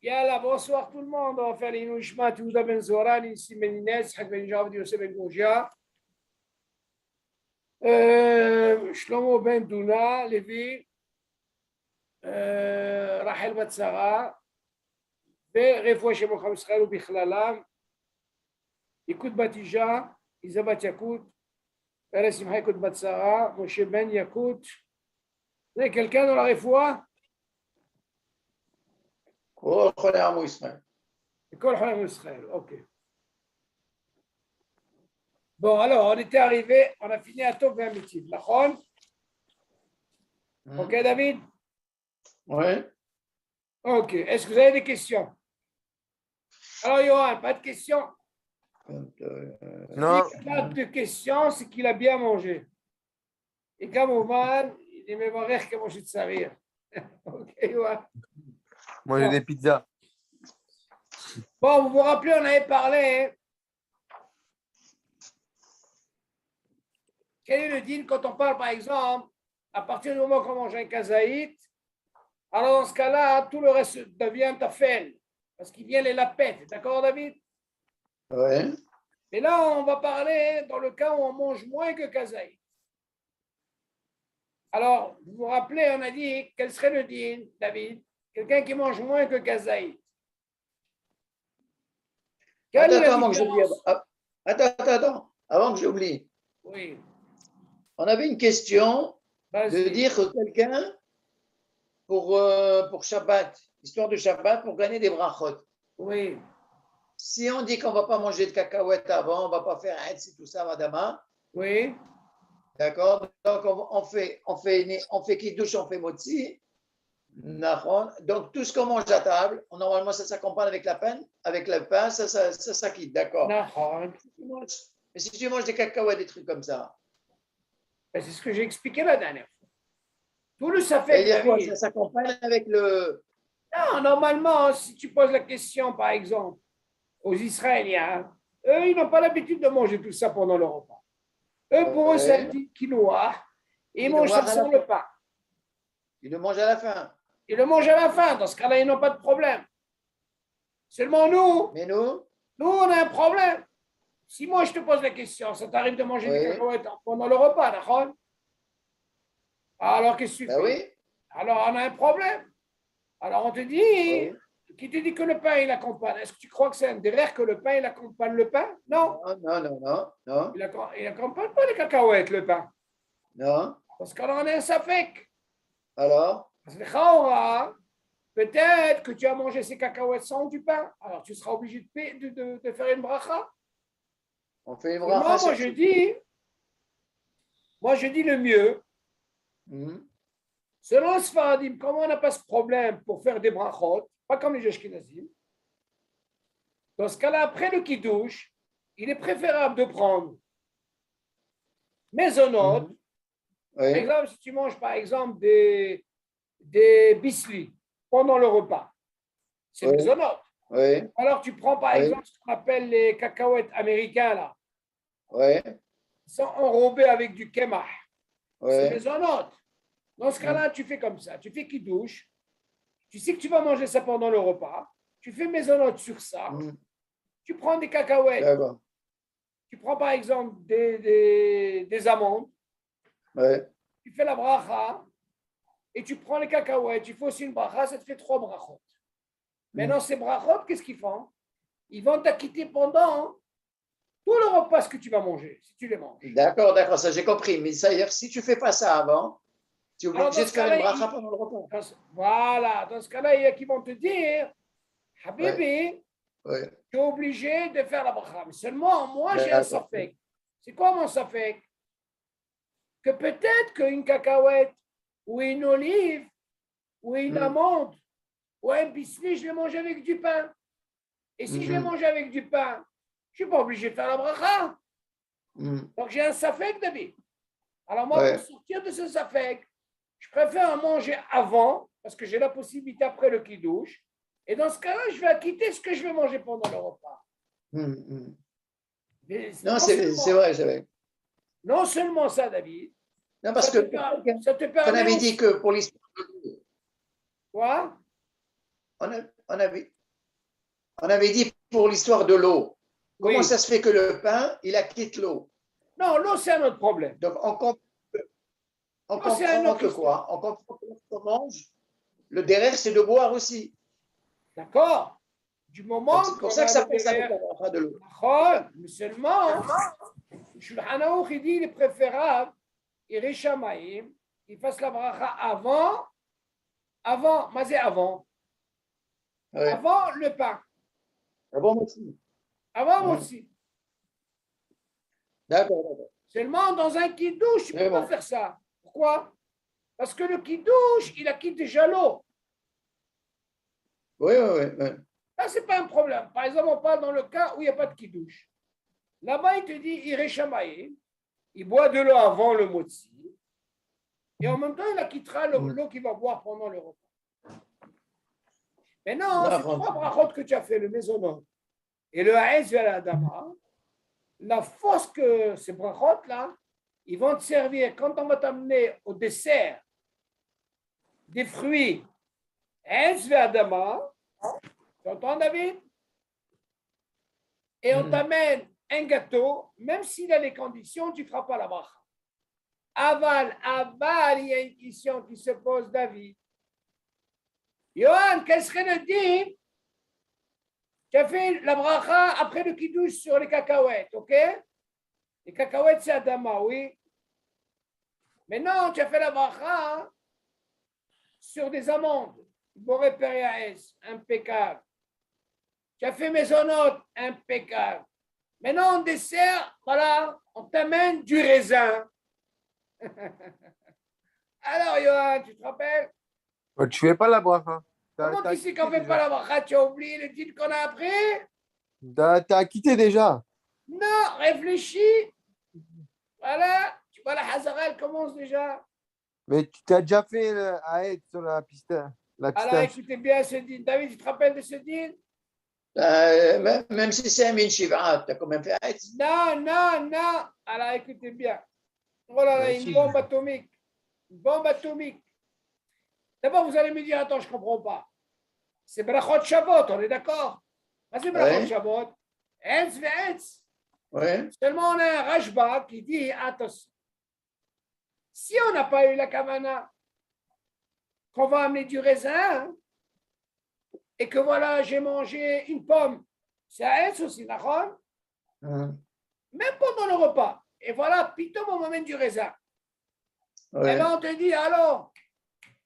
Yalla, bonsoir tout le monde. On va faire les Nouchma, Touda Ben Zora, Nissi Ben Inès, Hak Ben Javdi, Yosef Ben Gouja, Shlomo Ben Duna, Lévi, Rachel Batsara, ורפואה של מלחם ישראל ובכללם, יקוד בת אישה, איזה בת יקוד, פרס שמחה יקוד בת שרה, משה בן יקוד. זה quelqu'un dans la רפואה? כל חולי עמו ישראל. כל חולי עמו ישראל, ok. Bon, alors, on était arrivé, on a fini à Tov et à Mitiv, נכון? Ok, David? Oui. Ok, est-ce que vous avez des questions? Alors, Johan, pas de questions? Non. S'il n'a pas de questions, c'est qu'il a bien mangé. Et comme Oman, il est même rire que manger de sa rire. Ok, Johan. Moi, j'ai des pizzas. Bon, vous vous rappelez, on avait parlé. Quel est le din quand on parle, par exemple, à partir du moment qu'on mange un kazaït, alors dans ce cas-là, tout le reste devient tafel, parce qu'il vient les lapettes. D'accord, David? Oui. Et là, on va parler dans le cas où on mange moins que kazaït. Alors, vous vous rappelez, on a dit, quel serait le din, David? Quelqu'un qui mange moins que kazaït. Attends, avant que j'oublie. Oui. On avait une question de dire que quelqu'un, pour Shabbat, histoire de Shabbat, pour gagner des brachot. Oui. Si on dit qu'on ne va pas manger de cacahuètes avant, on ne va pas faire un et tout ça, madama. Oui. D'accord? Donc, on fait kiddush, on fait motzi. Donc, tout ce qu'on mange à table, normalement, ça s'accompagne avec la peine, avec le pain, ça quitte, d'accord? Mais si tu manges des cacahuètes, des trucs comme ça. C'est ce que j'ai expliqué la dernière fois. Tout le safek, David. Ça s'accompagne avec le... Non, normalement, si tu poses la question, par exemple, aux Israéliens, eux, ils n'ont pas l'habitude de manger tout ça pendant le repas. Eux, pour eux, c'est un petit quinoa. Ils mangent ça sans le pain. Ils le mangent à la fin. Ils le mangent à la fin. Dans ce cas-là, ils n'ont pas de problème. Seulement nous, mais nous, on a un problème. Si moi, je te pose la question, ça t'arrive de manger des cacahuètes pendant le repas, d'accord? Alors, qu'est-ce que tu fais? Oui. Alors, on a un problème. Alors, on te dit, qui te dit que le pain, il accompagne? Est-ce que tu crois que c'est un derrière que le pain, il accompagne le pain? Non. Non. Il n'accompagne pas les cacahuètes, le pain. Non. Parce qu'on en a un safek. Alors? Parce que peut-être que tu as mangé ces cacahuètes sans du pain. Alors, tu seras obligé de faire une bracha. On fait une bracha. Moi, je dis le mieux. Selon Sfaradim, comme on n'a pas ce problème pour faire des brachot, pas comme les Ashkenazim, dans ce cas-là, après le kiddush, il est préférable de prendre maisonnotes. Par exemple, si tu manges par exemple des bislis pendant le repas, c'est maisonnote. Alors tu prends par exemple ce qu'on appelle les cacahuètes américains là. Ils sont enrobés avec du kemah. C'est maisonnote. Dans ce cas-là, tu fais comme ça. Tu fais kiddush. Tu sais que tu vas manger ça pendant le repas. Tu fais maisonnote sur ça. Tu prends des cacahuètes. Tu prends par exemple des amandes. Tu fais la bracha. Et tu prends les cacahuètes. Tu fais aussi une bracha. Ça te fait 3 brachot. Maintenant, ces brachot, qu'est-ce qu'ils font? Ils vont t'acquitter pendant tout le repas que tu vas manger, si tu les manges. D'accord, ça j'ai compris. Mais ça veut dire si tu ne fais pas ça avant, tu es obligé de faire une bracha pendant le repas. Voilà, dans ce cas-là, il y a qui vont te dire, Habibi, tu es obligé de faire la bracha. Mais seulement, moi, j'ai un safek. C'est quoi mon safek? Que peut-être qu'une cacahuète, ou une olive, ou une amande, ou un biscuit, je les mange avec du pain. Et si je les mange avec du pain, je ne suis pas obligé de faire la bracha. Donc, j'ai un safek, David. Alors, moi, pour sortir de ce safek, je préfère manger avant, parce que j'ai la possibilité après le kiddush. Et dans ce cas-là, je vais acquitter ce que je vais manger pendant le repas. Non, c'est vrai. Non seulement ça, David. Non, parce ça te permet. On avait dit que pour l'histoire. Quoi? on avait dit pour l'histoire de l'eau. Comment Oui. ça se fait que le pain, il a quitté l'eau? Non, l'eau, c'est un autre problème. Donc, on comprend que quoi? On comprend que lorsqu'on mange, le derrière, c'est de boire aussi. D'accord? Du moment C'est pour ça que ça passe avec la bracha de l'eau. Mais seulement, Shulchan Aruch, il dit il est préférable, Yirei Shamayim, qu'il fasse la bracha avant, mais c'est avant. Ouais. Avant le pain. Avant aussi. Avant aussi. D'accord. Seulement, dans un kiddush, tu ne peux pas faire ça. Pourquoi? Parce que le kiddush, il a quitté déjà l'eau. Oui. Là, ce n'est pas un problème. Par exemple, on parle dans le cas où il n'y a pas de kiddush. Là-bas, il te dit, Yirei Shamayim, il boit de l'eau avant le motzi, et en même temps, il acquittera l'eau qu'il va boire pendant le repas. Mais non, c'est trois brachot que tu as fait, le mezonot et le haetz vers la dama. La force que ces brachot-là, ils vont te servir quand on va t'amener au dessert des fruits haetz vers la dama. Tu entends, David? Et on t'amène un gâteau, même s'il a les conditions, tu ne feras pas la bracha. Aval, il y a une question qui se pose, David. Yohan, quel serait le din? Tu as fait la bracha après le kiddush sur les cacahuètes, ok? Les cacahuètes, c'est Adama, oui. Mais non, tu as fait la bracha sur des amandes. Boré Periaès, impeccable. Tu as fait mezonot, impeccable. Maintenant, en dessert, voilà, on t'amène du raisin. Alors, Yohan, tu te rappelles? Tu fais pas la bracha. Comment tu sais qu'on ne fait pas la bracha? Tu as oublié le titre qu'on a appris? T'as quitté déjà. Non, réfléchis. Voilà, tu vois, la Hazara, elle commence déjà. Mais tu as déjà fait le haet sur la piste. Alors, écoutez bien ce din. David, tu te rappelles de ce din? Même si c'est un min shiva, tu as quand même fait haet. Non. Alors, écoutez bien. Oh là là, une bombe atomique. Une bombe atomique. D'abord, vous allez me dire, attends, je ne comprends pas. C'est brachot Shabbat, on est d'accord? C'est brachot Shabbat. Etz ve'etz. Seulement, on a un Rashba qui dit, attention, si on n'a pas eu la kavana, qu'on va amener du raisin, et que voilà, j'ai mangé une pomme, c'est à Etz aussi, d'accord? Même pendant le repas. Et voilà, pitom, on m'amène du raisin. Et là, on te dit, alors,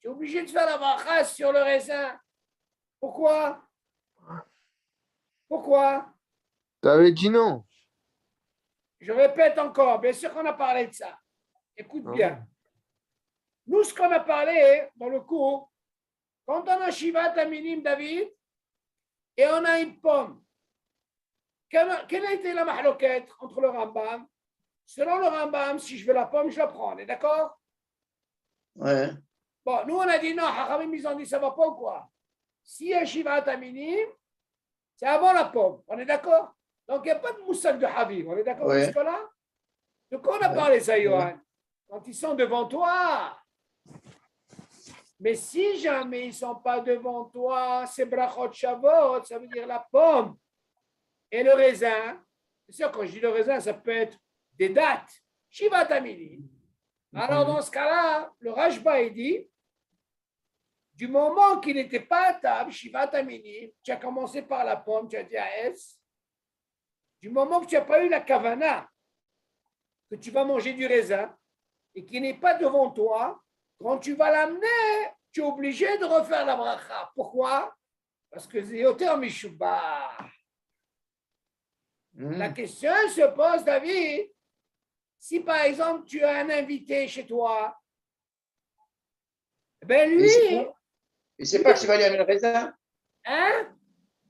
tu es obligé de faire la bracha sur le raisin. Pourquoi? Tu avais dit non. Je répète encore, bien sûr qu'on a parlé de ça. Écoute bien. Nous, ce qu'on a parlé dans le cours, quand on a Shivat Aminim, David, et on a une pomme, quelle a été la mahloquette entre le Rambam? Selon le Rambam, si je veux la pomme, je la prends. On est d'accord? Bon, nous, on a dit non, Hachamim, ils ont dit ça va pas ou quoi? Si un Shivat Aminim, c'est avant la pomme. On est d'accord? Donc, il n'y a pas de moussak de Habib. On est d'accord avec ce là? De quoi on a parlé, ça, Yohan? Quand ils sont devant toi. Mais si jamais ils ne sont pas devant toi, c'est brachot Shavuot, ça veut dire la pomme et le raisin. C'est sûr, quand je dis le raisin, ça peut être des dates. Shivat Amini. Alors, dans ce cas-là, le Rashba, il dit, du moment qu'il n'était pas à table, Shivat Amini, tu as commencé par la pomme, tu as dit à S. Du moment que tu n'as pas eu la kavana, que tu vas manger du raisin et qu'il n'est pas devant toi, quand tu vas l'amener, tu es obligé de refaire la bracha. Pourquoi? Parce que c'est Yoter Mishubah. La question se pose, David, si par exemple tu as un invité chez toi, ben lui. Il ne sait pas que tu vas lui amener le raisin. Hein?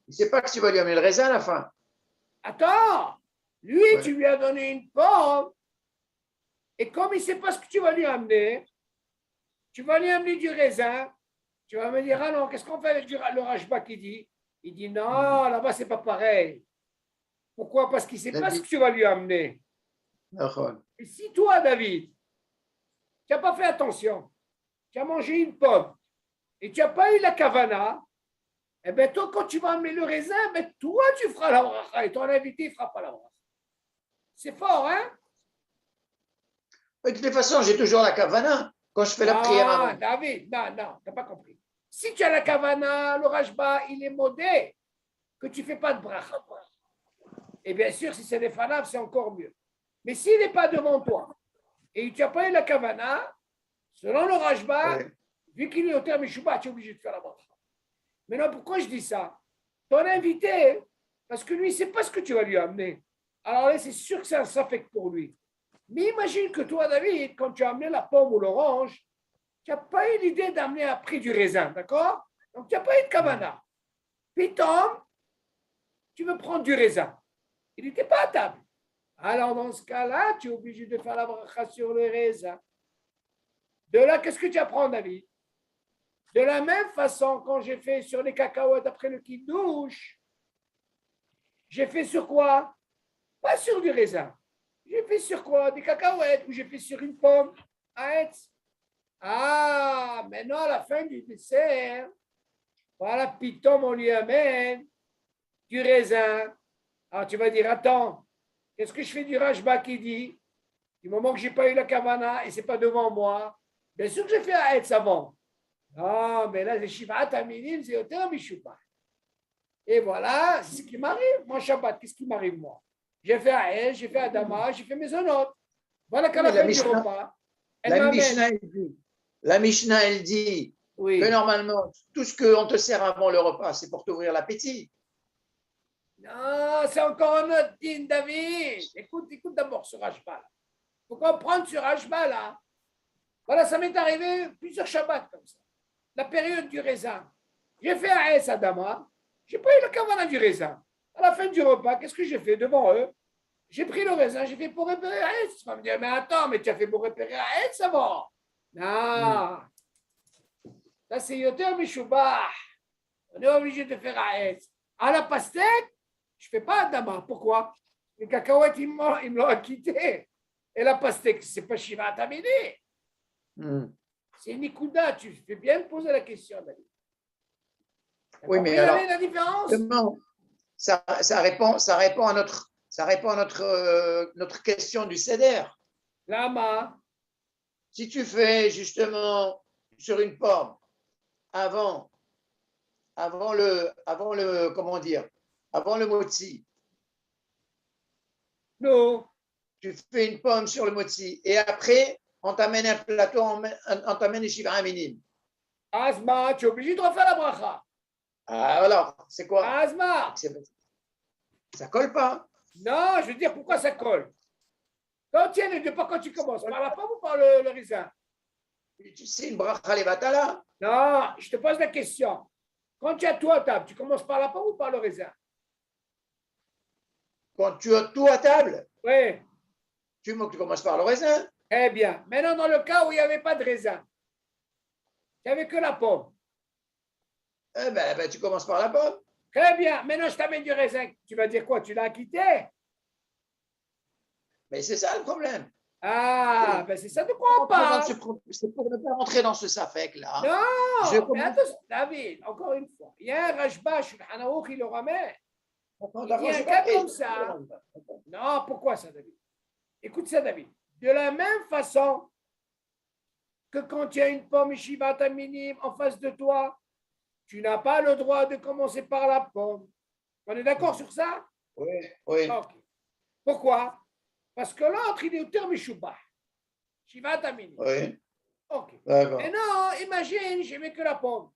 Il ne sait pas que tu vas lui amener le raisin à la fin. Attends, lui, tu lui as donné une pomme, et comme il ne sait pas ce que tu vas lui amener, tu vas lui amener du raisin, tu vas me dire, ah non, qu'est-ce qu'on fait avec le Rashba qui dit? Il dit, non, là-bas, ce n'est pas pareil. Pourquoi? Parce qu'il ne sait pas ce que tu vas lui amener. Et si toi, David, tu n'as pas fait attention, tu as mangé une pomme, et tu n'as pas eu la kavana, Eh bien, toi, quand tu vas amener le raisin, ben, toi, tu feras la bracha et ton invité ne fera pas la bracha. C'est fort, hein? De toute façon, j'ai toujours la kavana quand je fais la prière avant. David, non, tu n'as pas compris. Si tu as la kavana, le rajba, il est modé, que tu ne fais pas de bracha. Et bien sûr, si c'est des fanav, c'est encore mieux. Mais s'il n'est pas devant toi et tu n'as pas eu la kavana, selon le rajba, vu qu'il est au terme Meshubah, tu es obligé de faire la bracha. Maintenant, pourquoi je dis ça? Ton invité, parce que lui, il ne sait pas ce que tu vas lui amener. Alors là, c'est sûr que c'est un safek pour lui. Mais imagine que toi, David, quand tu as amené la pomme ou l'orange, tu n'as pas eu l'idée d'amener un prix du raisin, d'accord? Donc, tu n'as pas eu de kavana. Puis, Tom, tu veux prendre du raisin. Il n'était pas à table. Alors, dans ce cas-là, tu es obligé de faire la bracha sur le raisin. De là, qu'est-ce que tu apprends, David? De la même façon, quand j'ai fait sur les cacahuètes après le kidouche, j'ai fait sur quoi? Pas sur du raisin. J'ai fait sur quoi? Des cacahuètes ou j'ai fait sur une pomme. Ah, maintenant, à la fin du dessert, voilà, pitom, on lui amène du raisin. Alors, tu vas dire, attends, qu'est-ce que je fais du rajba qui dit? Du moment que je n'ai pas eu la kavana et ce n'est pas devant moi, bien sûr que j'ai fait Aetz avant. Non, mais là, les Shivat Aminim, c'est autant Mishupa. Et voilà, c'est ce qui m'arrive. Moi, Shabbat, qu'est-ce qui m'arrive, moi? J'ai fait Aetz, j'ai fait Adama, j'ai fait mes onotes. Voilà qu'à la fin du repas, elle m'amène. La Mishnah, elle dit que normalement, tout ce qu'on te sert avant le repas, c'est pour t'ouvrir l'appétit. Non, c'est encore un autre din, David. Écoute d'abord ce Rajba. Il faut comprendre ce Rajba là. Voilà, ça m'est arrivé plusieurs Shabbats comme ça. La période du raisin. J'ai fait Aes Adama. Je n'ai pas eu le kavana du raisin. À la fin du repas, qu'est-ce que j'ai fait devant eux? J'ai pris le raisin, j'ai fait pour repérer Aes. Tu vas me dire, mais attends, mais tu as fait pour repérer Aes avant. Non. Ça, c'est Yoter Mishubah. On est obligé de faire Aes. À la pastèque, je ne fais pas Adama. Pourquoi? Les cacahuètes, ils me l'ont acquitté. Et la pastèque, ce n'est pas Shiva Tamini. C'est Nikuda. Tu fais bien de poser la question, David. Oui, mais alors, la différence? Ça répond à notre question du Seder. Lama. Si tu fais justement sur une pomme avant le motzi. Non. Tu fais une pomme sur le motzi et après, on t'amène un plateau, on t'amène les shivra minime. Asma, tu es obligé de refaire la bracha. Ah, alors, c'est quoi? Asma. Ça colle pas. Non, je veux dire, pourquoi ça colle? Quand tu es pas quand tu commences, par la pomme ou par le raisin? C'est une bracha levatala. Non, je te pose la question. Quand tu as tout à table, tu commences par la pomme ou par le raisin? Quand tu as tout à table, oui. Tu commences par le raisin. Eh bien, maintenant dans le cas où il n'y avait pas de raisin, il n'y avait que la pomme. Eh ben, tu commences par la pomme. Très bien, maintenant je t'amène du raisin. Tu vas dire quoi? Tu l'as quitté? Mais c'est ça le problème. Ah, ben c'est ça de quoi on parle. C'est pour ne pas rentrer dans ce safek-là. Non, mais attention, David, encore une fois, il y a un rajba, qui le ramène. Il y a un cas comme ça. Non, pourquoi ça, David? Écoute ça, David. De la même façon que quand il y a une pomme Shivata minime en face de toi, tu n'as pas le droit de commencer par la pomme. On est d'accord sur ça? Oui, oui. Okay. Pourquoi? Parce que l'autre, il est au terme Shubah. Shivata minime. Oui. Ok. Mais non, imagine, j'ai mis que la pomme.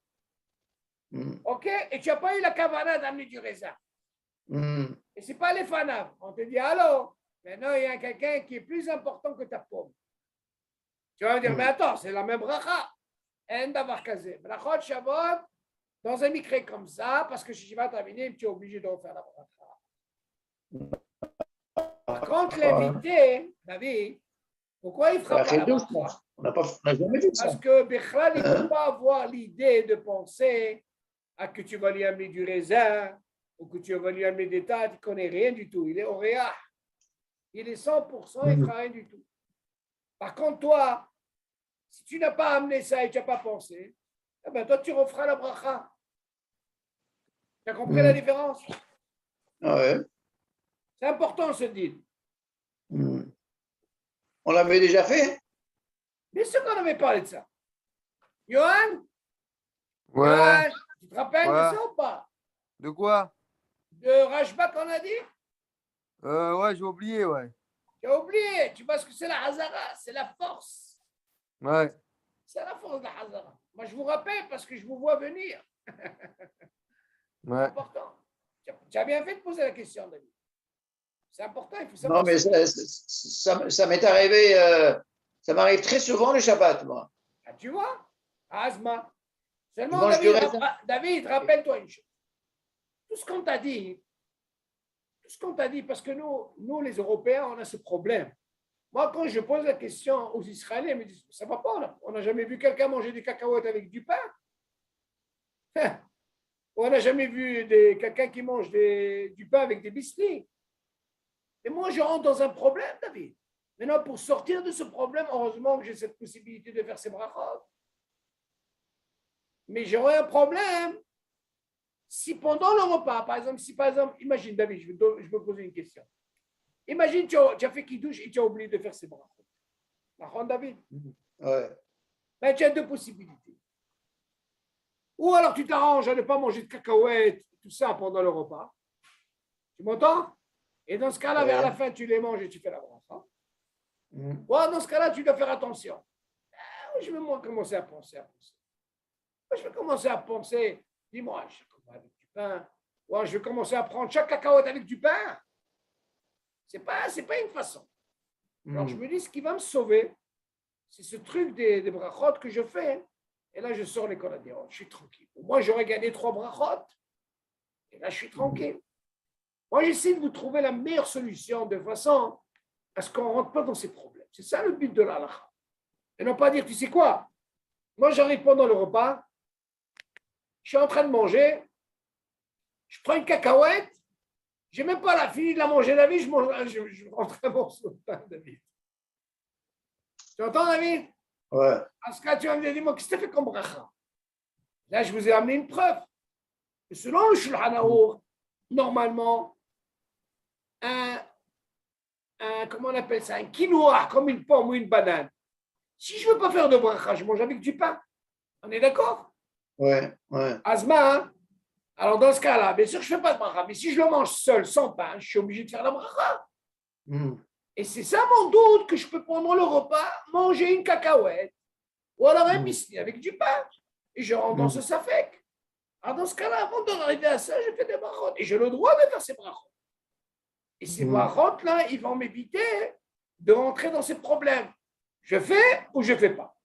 Ok? Et tu n'as pas eu la kavana d'amener du raisin. Et ce n'est pas les fanaves. On te dit, allô? Maintenant, il y a quelqu'un qui est plus important que ta pomme. Tu vas me dire, mais attends, c'est la même bracha. En d'avoir casé. Brachot Shabbat, dans un micré comme ça, parce que si tu vas terminer, tu es obligé de refaire la bracha. Par contre, l'invité, David, pourquoi il ne fera pas la bracha? On n'a jamais vu ça. Parce que Bechral, il ne peut pas avoir l'idée de penser à que tu vas lui amener du raisin ou que tu vas lui amener des tas, il ne connaît rien du tout. Il est auréa. Il est 100%, il ne fera rien du tout. Par contre, toi, si tu n'as pas amené ça et tu n'as pas pensé, eh ben toi, tu referas la bracha. Tu as compris la différence? Ouais. C'est important ce deal. On l'avait déjà fait? Bien sûr qu'on avait parlé de ça. Johan? Ouais. Johan, tu te rappelles de Ouais. ça ou pas? De quoi? De Rashba qu'on a dit? Ouais, j'ai oublié, ouais. Tu as oublié. Tu vois ce que c'est la Hazara? C'est la force. Ouais. C'est la force de la Hazara. Moi, je vous rappelle parce que je vous vois venir. C'est Ouais. important. Tu as bien fait de poser la question, David. C'est important, il faut Non, savoir. mais ça m'est arrivé, ça m'arrive très souvent le Shabbat, moi. Ah, tu vois? Asma. Je Seulement, mange du raisin. David, rappelle-toi une chose. Tout ce qu'on t'a dit, parce que nous, les Européens, on a ce problème. Moi, quand je pose la question aux Israéliens, ils me disent, ça ne va pas, on n'a jamais vu quelqu'un manger des cacahuètes avec du pain. On n'a jamais vu quelqu'un qui mange du pain avec des biscuits. Et moi, je rentre dans un problème, David. Maintenant, pour sortir de ce problème, heureusement que j'ai cette possibilité de faire ces brachot. Mais j'aurais un problème si pendant le repas, par exemple, imagine, David, je me pose une question. Imagine, tu as fait qui-douche et tu as oublié de faire ces brachot. Brachot, David? Ouais. Ben, tu as deux possibilités. Ou alors tu t'arranges à ne pas manger de cacahuètes, tout ça pendant le repas. Tu m'entends? Et dans ce cas-là, vers la fin, tu les manges et tu fais la bracha. Ou dans ce cas-là, tu dois faire attention. Je vais commencer à penser. Moi, je vais commencer à penser, dis-moi, je vais avec du pain. Ou je vais commencer à prendre chaque cacahuète avec du pain. C'est pas une façon. Alors, je me dis, ce qui va me sauver, c'est ce truc des brachot que je fais. Et là, je sors l'école à dire, je suis tranquille. Moi, j'aurais gagné 3 brachot. Et là, je suis tranquille. Moi, j'essaie de vous trouver la meilleure solution de façon à ce qu'on ne rentre pas dans ces problèmes. C'est ça le but de l'halakha. Et non pas dire, tu sais quoi, moi, j'arrive pendant le repas, je suis en train de manger, je prends une cacahuète, je n'ai même pas fini de la manger, David, je rentre un morceau de pain, David. Tu entends, David? Ouais. Parce que tu vas me dire, moi, qu'est-ce que tu fais comme bracha? Là, je vous ai amené une preuve. Et selon le Shulchan Aruch, normalement, comment on appelle ça, un quinoa, comme une pomme ou une banane. Si je ne veux pas faire de bracha, je mange avec du pain. On est d'accord? Ouais. Asma, hein? Alors dans ce cas-là, bien sûr, je ne fais pas de bracha, mais si je le mange seul, sans pain, je suis obligé de faire la bracha. Et c'est ça mon doute, que je peux pendant le repas manger une cacahuète ou alors un biscuit avec du pain. Et je rentre dans ce safek. Alors dans ce cas-là, avant d'arriver à ça, je fais des brachot. Et j'ai le droit de faire ces brachot. Et ces brachot-là, ils vont m'éviter de rentrer dans ces problèmes. Je fais ou je ne fais pas.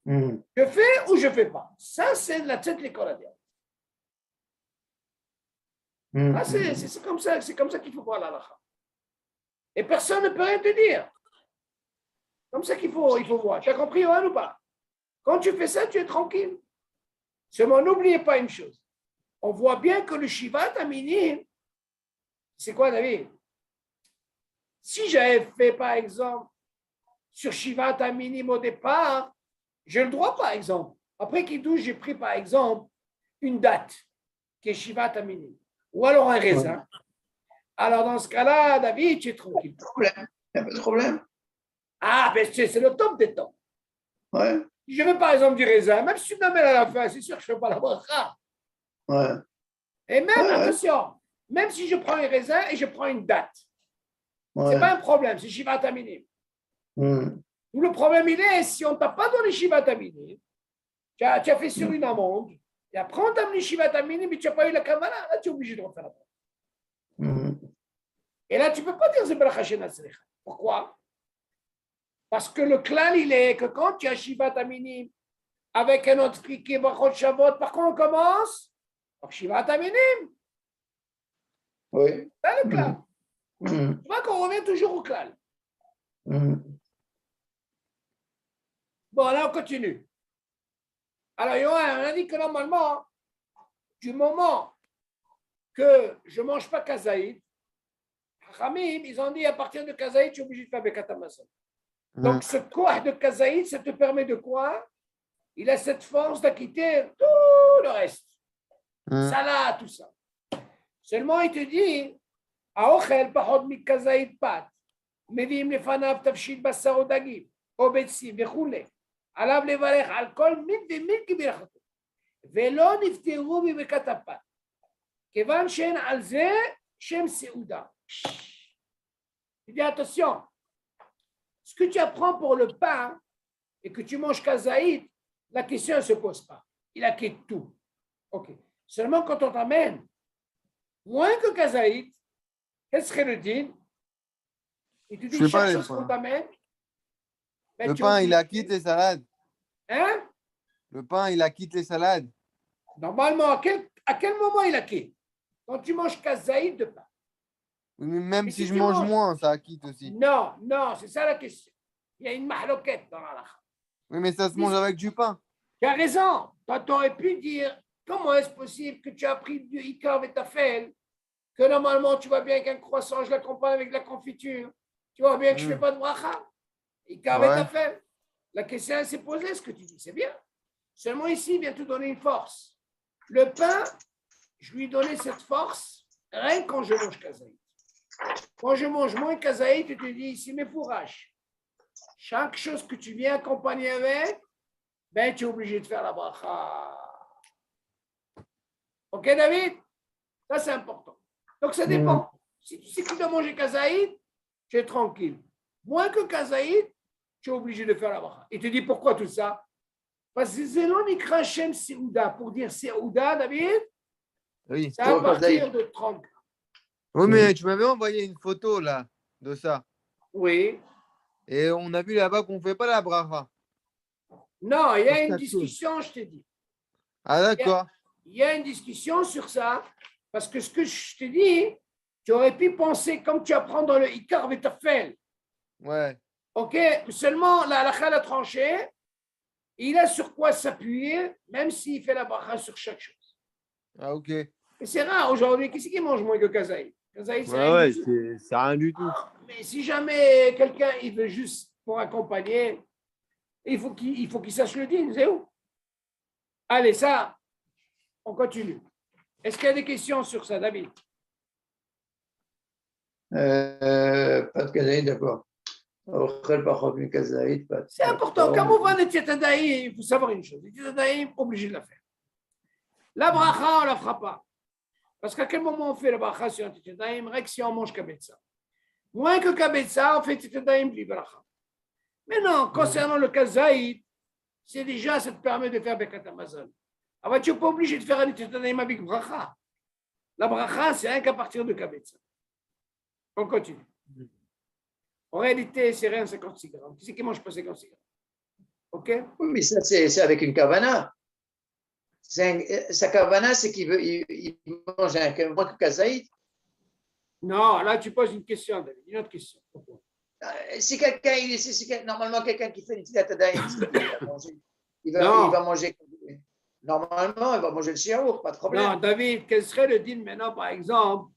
Je fais ou je ne fais pas. Ça, c'est la tête de l'école à dire. C'est comme ça qu'il faut voir l'halakha. Et personne ne peut rien te dire. Comme ça qu'il faut voir. Tu as compris, Yohan, ou pas? Quand tu fais ça, tu es tranquille. Seulement, n'oubliez pas une chose. On voit bien que le Shivat Aminim, c'est quoi, David? Si j'avais fait, par exemple, sur Shivat Aminim au départ, j'ai le droit, par exemple. Après Kiddush, j'ai pris, par exemple, une date, qui est Shivat Aminim. Ou alors un raisin. Alors, dans ce cas-là, David, tu es tranquille. Il n'y a pas de problème. Ah, ben c'est le top des temps. Ouais. Si je veux, par exemple, du raisin, même si tu m'amènes à la fin, c'est sûr que je ne fais pas la bracha. Ouais. Et même, attention, même si je prends un raisin et je prends une date, ce n'est pas un problème, c'est Shivat Aminim. Le problème, il est, si on ne t'a pas donné Shivat Aminim, tu as fait sur une amende, et après on t'a amené Shivat Aminim, mais tu n'as pas eu la kamala, là tu es obligé de refaire la bracha. Et là, tu ne peux pas dire Zebracha Shena Tzrecha. Pourquoi? Parce que le clan, il est que quand tu as Shivat Aminim avec un autre qui est Brachot Shavot, par contre, on commence par Shivat Aminim. Oui. C'est le clan. Tu vois qu'on revient toujours au clan. Bon, là, on continue. Alors, Yoann, on a dit que normalement, du moment que je ne mange pas kazaïd, Ramim, ils ont dit à partir de kazaïd, tu es obligé de faire Bekat Hamazon. Donc, ce koah de kazaïd, ça te permet de quoi? Il a cette force d'acquitter tout le reste. salade, tout ça. Seulement, il te dit, האוכל פחות מכזית פת, מביאים לפניו תבשיל בשר או דגים, או ביצים וכולי. עליו לברך על כל מין ומין כברכתו, ולא נפטרו מברכת הפת, כיוון שאין על זה שם סעודה. Tu dis attention, ce que tu apprends pour le pain et que tu manges kazaït, la question ne se pose pas. Il a quitté tout. Ok. Seulement quand on t'amène moins que kazaït, quel serait le din? Il te dit chaque chose qu'on t'amène. Le pain, il a quitté les salades. Hein? Le pain, il a quitté les salades. Normalement, à quel moment il a quitté? Quand tu manges kazaït de pain. Même si je mange moins, ça quitte aussi. Non, c'est ça la question. Il y a une mahloquette dans la lacha. Oui, mais ça se mange avec du pain. Tu as raison. Toi, tu aurais pu dire, comment est-ce possible que tu as pris du ikar et tafel, que normalement tu vois bien qu'un croissant, je l'accompagne avec de la confiture. Tu vois bien que je ne fais pas de bracha. Ikar et tafel. La question s'est posée, ce que tu dis, c'est bien. Seulement ici, il vient te donner une force. Le pain, je lui ai donné cette force rien quand je mange kazaït. Quand je mange moins kazaït, tu te dis ici mes fourrages. Chaque chose que tu viens accompagner avec, ben tu es obligé de faire la bracha. Ok David? Ça c'est important. Donc ça dépend. Si tu sais que tu dois manger kazaït, tu es tranquille. Moins que kazaït, tu es obligé de faire la bracha. Il te dit pourquoi tout ça? Parce que c'est l'onikra Shem Seouda. Pour dire Seouda, David, oui. C'est à partir de 30. Oui, mais tu m'avais envoyé une photo là de ça. Oui. Et on a vu là-bas qu'on ne fait pas la bracha. Non, il y a une discussion, je t'ai dit. Ah, d'accord. Il y a une discussion sur ça, parce que ce que je t'ai dit, tu aurais pu penser comme tu apprends dans le Ikar Vetafel. Ouais. Ok, seulement la halakha a tranché, il a sur quoi s'appuyer, même s'il fait la bracha sur chaque chose. Ah, ok. Et c'est rare aujourd'hui. Qui c'est qui mange moins que kazaï? Kazaï, c'est rien du tout. Mais si jamais quelqu'un il veut juste pour accompagner, il faut qu'il sache le dire, c'est où? Allez, ça, on continue. Est-ce qu'il y a des questions sur ça, David? Pas de kazaït, d'accord. C'est important. Comme on va le Tietadaï, il faut savoir une chose. Le Tietadaï, obligé de la faire. La bracha, on ne la fera pas. Parce qu'à quel moment on fait la bracha sur un Tietadaï? Rek si on mange kabetza. Moins que kabetza, on fait Tietadaï bli bracha. Mais non, concernant le kazaït, c'est déjà, ça te permet de faire Bekat Amazon. Alors, tu n'es pas obligé de faire un Tietadaï avec bracha. La bracha, c'est rien qu'à partir de kabetza. On continue. En réalité, c'est rien 56 grammes. Qui c'est qui mange pas 56 grammes? OK? Oui, mais ça, c'est avec une kavana. Sa kavana, c'est qu'il veut, il mange moins que kazaït. Non, là, tu poses une question, David. Une autre question. Pourquoi? Si normalement, quelqu'un qui fait une tila tadaïm, il va manger. Normalement, il va manger le shiaour, pas de problème. Non, David, quel serait le din maintenant, par exemple,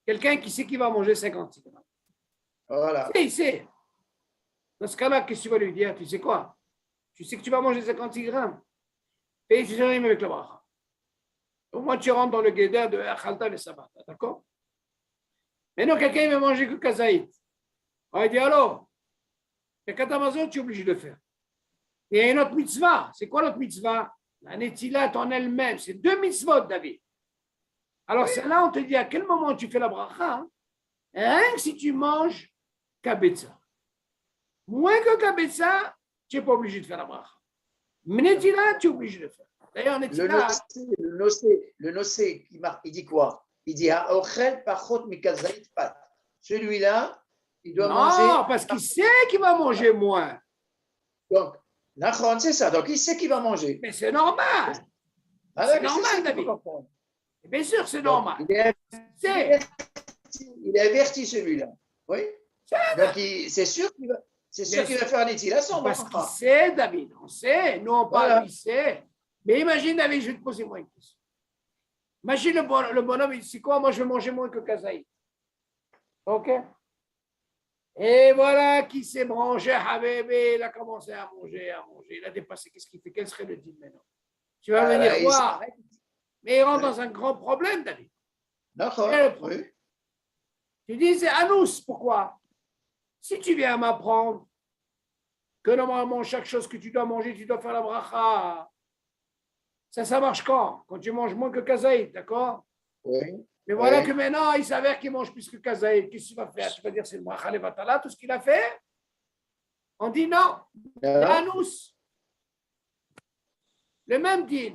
quelqu'un qui sait qu'il va manger 56 grammes? Voilà. Il sait. Dans ce cas-là, qu'est-ce que tu vas lui dire? Tu sais quoi? Tu sais que tu vas manger 56 grammes. Et tu arrives avec la bracha. Au moins, tu rentres dans le guédère de Achalta le Sabbat. D'accord? Maintenant, quelqu'un veut manger que kazaït. On va dire alors, le katamazon, tu es obligé de le faire. Il y a une autre mitzvah. C'est quoi l'autre mitzvah? La netilat en elle-même. C'est 2 mitzvot, David. Alors, c'est là, on te dit à quel moment tu fais la bracha. Rien que si tu manges kabetza. Moins que kabetza, tu n'es pas obligé de faire la bracha. Mais netilat, tu es obligé de le faire. D'ailleurs, netilat. Le nocé, il dit quoi? Il dit Ha'ochel pachot mikazait pat. Celui-là, il doit manger. Non, parce qu'il sait qu'il va manger moins. Donc, Nachon, c'est ça. Donc, il sait qu'il va manger. Mais c'est normal. C'est normal, David. Bien sûr, c'est normal. Il est averti, celui-là. Oui. Donc, c'est sûr qu'il va faire un étilation. Parce qu'il sait, David. On sait. Nous, on parle, il sait. Mais imagine, David, je vais te poser moi une question. Imagine le bonhomme, il dit, c'est quoi? Moi, je vais manger moins que kazaït. OK? Et voilà qui s'est branché à bébé, il a commencé à manger. Il a dépassé. Qu'est-ce qu'il fait? Quel serait le deal maintenant? Tu vas venir voir. Mais il rentre dans un grand problème, David. D'accord, oui. Tu dis, c'est anous. Pourquoi? Si tu viens m'apprendre que normalement, chaque chose que tu dois manger, tu dois faire la bracha. Ça marche quand? Quand tu manges moins que kazaïd, d'accord? Oui. Mais voilà que maintenant, il s'avère qu'il mange plus que kazaïd. Qu'est-ce que tu vas faire? Tu vas dire, c'est le bracha levatala, tout ce qu'il a fait? On dit non. C'est anous. Le même din.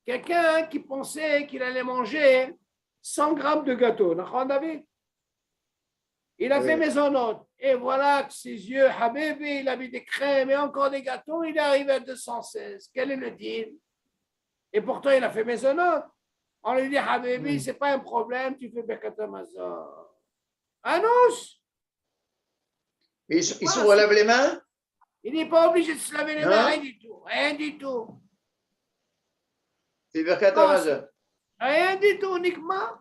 Quelqu'un qui pensait qu'il allait manger 100 grammes de gâteau. David? Il a fait maisonnote. Et voilà que ses yeux, Habibi, il a mis des crèmes et encore des gâteaux. Il est arrivé à 216. Quel est le deal? Et pourtant, il a fait maisonnote. On lui dit, Habibi, c'est pas un problème, tu fais Birkat Hamazon. Anous. Il se relève les mains? Il n'est pas obligé de se laver les mains, rien du tout. Rien du tout. C'est Birkat Hamazon. Rien du tout, uniquement.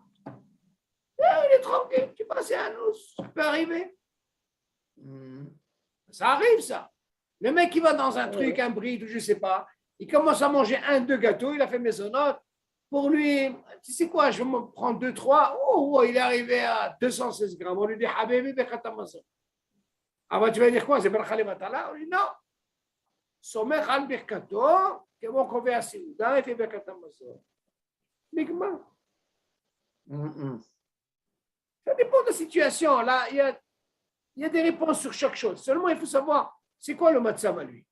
Il est tranquille, tu passes à nous, ça peut arriver. Ça arrive, ça. Le mec qui va dans un truc, un bride, ou je ne sais pas, il commence à manger 1-2 gâteaux, il a fait maisonnote. Pour lui, tu sais quoi, je vais me prendre 2-3. Oh, il est arrivé à 216 grammes. On lui dit, Habibi, Birkat Hamazon. Ah, bah, tu vas dire quoi? C'est Birkat Levatala? On lui dit, non. Somech al Birkato, que mon convient à Séouda, il fait Birkat Hamazon. Uniquement. Ça dépend de la situation. Là, il y a des réponses sur chaque chose. Seulement, il faut savoir, c'est quoi le matzam à lui.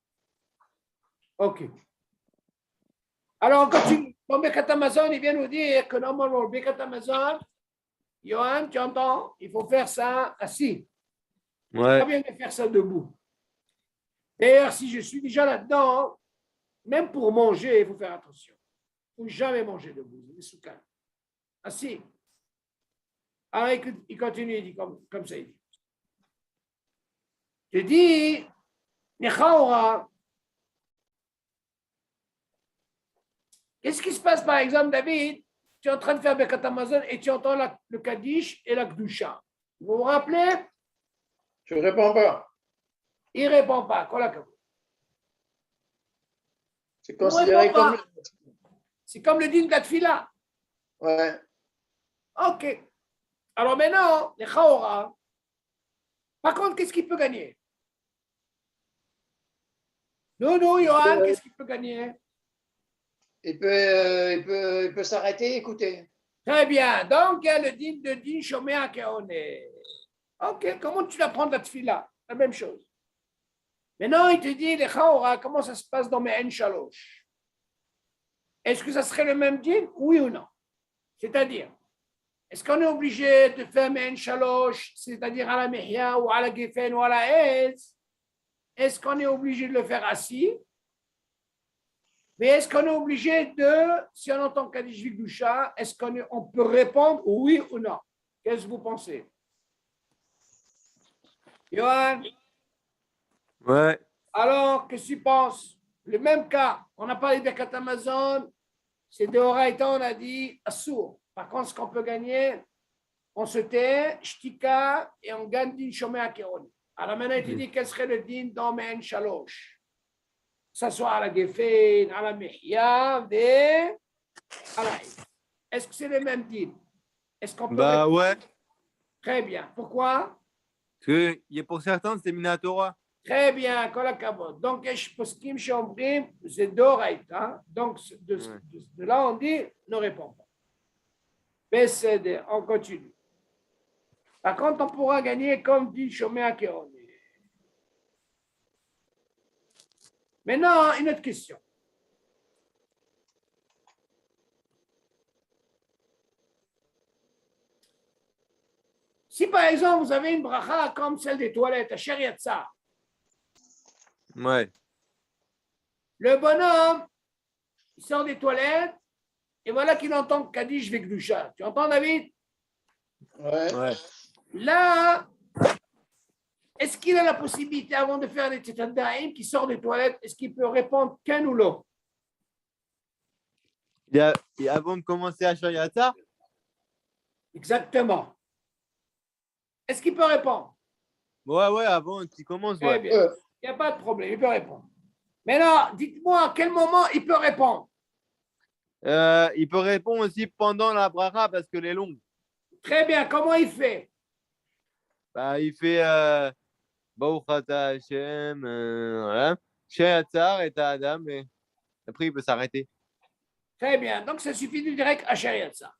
OK. Alors, on continue. Dans Birkat Hamazon, il vient nous dire que normalement, le Birkat Hamazon, Johan, tu entends, il faut faire ça assis. Ouais. Pas bien de faire ça debout. D'ailleurs, si je suis déjà là-dedans, même pour manger, il faut faire attention. Il ne faut jamais manger debout. C'est soukhan. Assis. Alors, il continue, il dit comme ça, il dit. Je dis, Nechaora, qu'est-ce qui se passe, par exemple, David? Tu es en train de faire Birkat Hamazon et tu entends le Kaddish et la Kdusha. Vous vous rappelez? Je ne réponds pas. Il ne répond pas. C'est considéré comme... C'est comme le din de la tfila. Ouais. OK. Alors maintenant, les Chaora, par contre, qu'est-ce qu'il peut gagner? Non, Johan, qu'est-ce qu'il peut gagner? Il peut s'arrêter et écouter. Très bien. Donc, il y a le din de din Shomea Keone. OK, comment tu l'apprends de la tfila? La même chose. Maintenant, il te dit, les Chaora, comment ça se passe dans mes N-Shalosh? Est-ce que ça serait le même din? Oui ou non? C'est-à-dire, est-ce qu'on est obligé de faire mes N-Shalosh, c'est-à-dire à la Mehia ou à la Gefen ou à la Hez? Est-ce qu'on est obligé de le faire assis? Mais est-ce qu'on est obligé de, si on entend Kaddish Vikdusha, est-ce qu'on peut répondre oui ou non? Qu'est-ce que vous pensez? Johan? Ouais. Alors, qu'est-ce que tu penses? Le même cas, on a parlé de Birkat Hamazon, c'est de Horaïta, on a dit Assour. Par contre, ce qu'on peut gagner, on se tait, Shtika, et on gagne din Shomea Keon. Alors maintenant, il te dit quel serait le din dans Men Shalosh? Que ce soit à la Gefen, à la Mehia, et à la Eid. Est-ce que c'est le même din? Est-ce qu'on peut. Bah ouais. Très bien. Pourquoi? Parce que pour certains, c'est Minatora. Très bien, Kolakabot. Donc, Poskim Shombrim, c'est d'Oraïta. Donc, de là, on dit ne réponds pas. BCD, on continue. Par contre, on pourra gagner comme dit Shomea Keone. Maintenant, une autre question. Si par exemple, vous avez une bracha comme celle des toilettes à Sheriatsa, ouais. Le bonhomme, il sort des toilettes et voilà qu'il entend Kaddish Vekdusha. Tu entends, David? Ouais. Là, est-ce qu'il a la possibilité, avant de faire les Titadaïm, qui sort des toilettes, est-ce qu'il peut répondre qu'un ou l'autre? Et avant de commencer à Shariata? Exactement. Est-ce qu'il peut répondre? Ouais, avant, tu commences. Très bien. Il n'y a pas de problème, il peut répondre. Maintenant, dites-moi à quel moment il peut répondre. Il peut répondre aussi pendant la bracha parce qu'elle est longue. Très bien. Comment il fait? Bah, il fait Baruch ata Hashem, voilà. Sheyatzar et Adam, et après il peut s'arrêter. Très bien. Donc, ça suffit du direct Asher ça.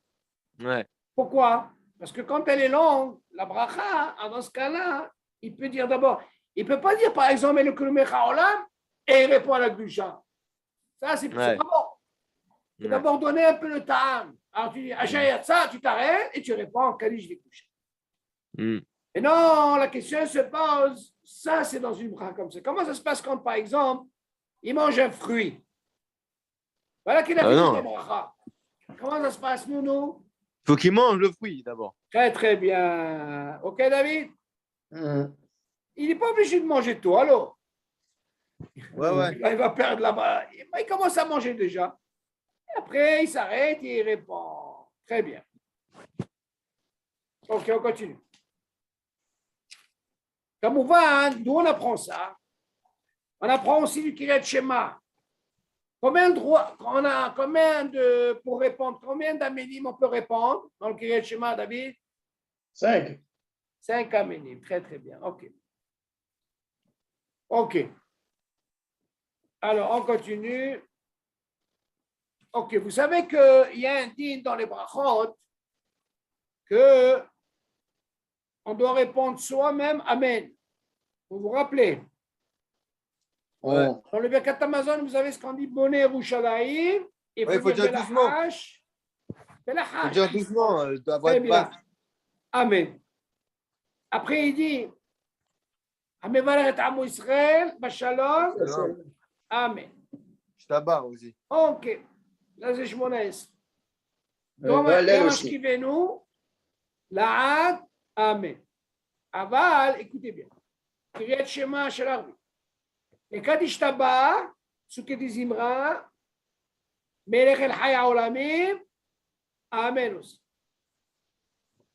Ouais. Pourquoi? Parce que quand elle est longue, la bracha, dans ce cas-là, il peut dire d'abord, il ne peut pas dire par exemple le Kulumecha Olam et il répond à la Gdusha. Ça, c'est pas bon. Il faut d'abord donner un peu le temps. Alors tu dis Asher ça, tu t'arrêtes et tu réponds Kadish Vekdusha. Et non, la question se pose, ça c'est dans une bracha comme ça. Comment ça se passe quand par exemple, il mange un fruit? Voilà qu'il a fini sa bracha. Comment ça se passe, Nounou? Il faut qu'il mange le fruit d'abord. Très, très bien. OK, David? Il n'est pas obligé de manger tout, alors. Ouais. Là, il va perdre là-bas. Il commence à manger déjà. Et après, il s'arrête et il répond. Très bien. OK, on continue. Kamouvan, d'où on apprend ça? On apprend aussi du Kiryat Shema. Combien pour répondre, combien d'aménim on peut répondre dans le Kiryat Shema, David? 5. 5 aménim. Très, très bien. OK. Alors, on continue. OK, vous savez qu'il y a un din dans les brachot que on doit répondre soi-même Amen. Vous vous rappelez? Ouais. Dans le Birkat Hamazon, vous avez ce qu'on dit Boné Rouchadaïm. Il faut dire doucement. Il faut dire doucement, la voix Très de bien. basse. Amen. Après, il dit Amevaret Amo Israël, Bashalom. Amen. Je tabarre aussi. OK. Là, c'est Shmonaes. nous, Laad, Amen. Aval, écoutez bien. Kiryat Shema shel Arvi. Ekadish Taba, Sukkot Zimra, Melech El Chaya Olamim, Amen aussi.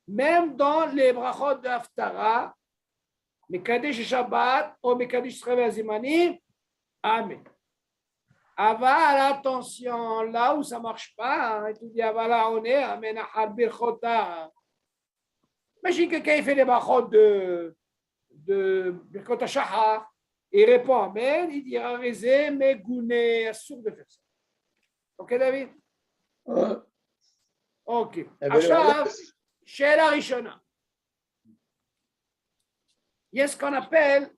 Même dans les brachot de Haftara, Mekadesh Shabbat ou Mekadesh Sreva Zimani, Amen. Aval, attention, là où ça ne marche pas, tu dis Avala, on est, Amen, Ahal Birchota. Imagine quelqu'un fait des brachot de Birchot HaShachar, il répond Amen, il dira Rézé, mais Gouné, assour de faire ça. OK, David? OK. עכשיו, שאלה ראשונה. Il y a ce qu'on appelle,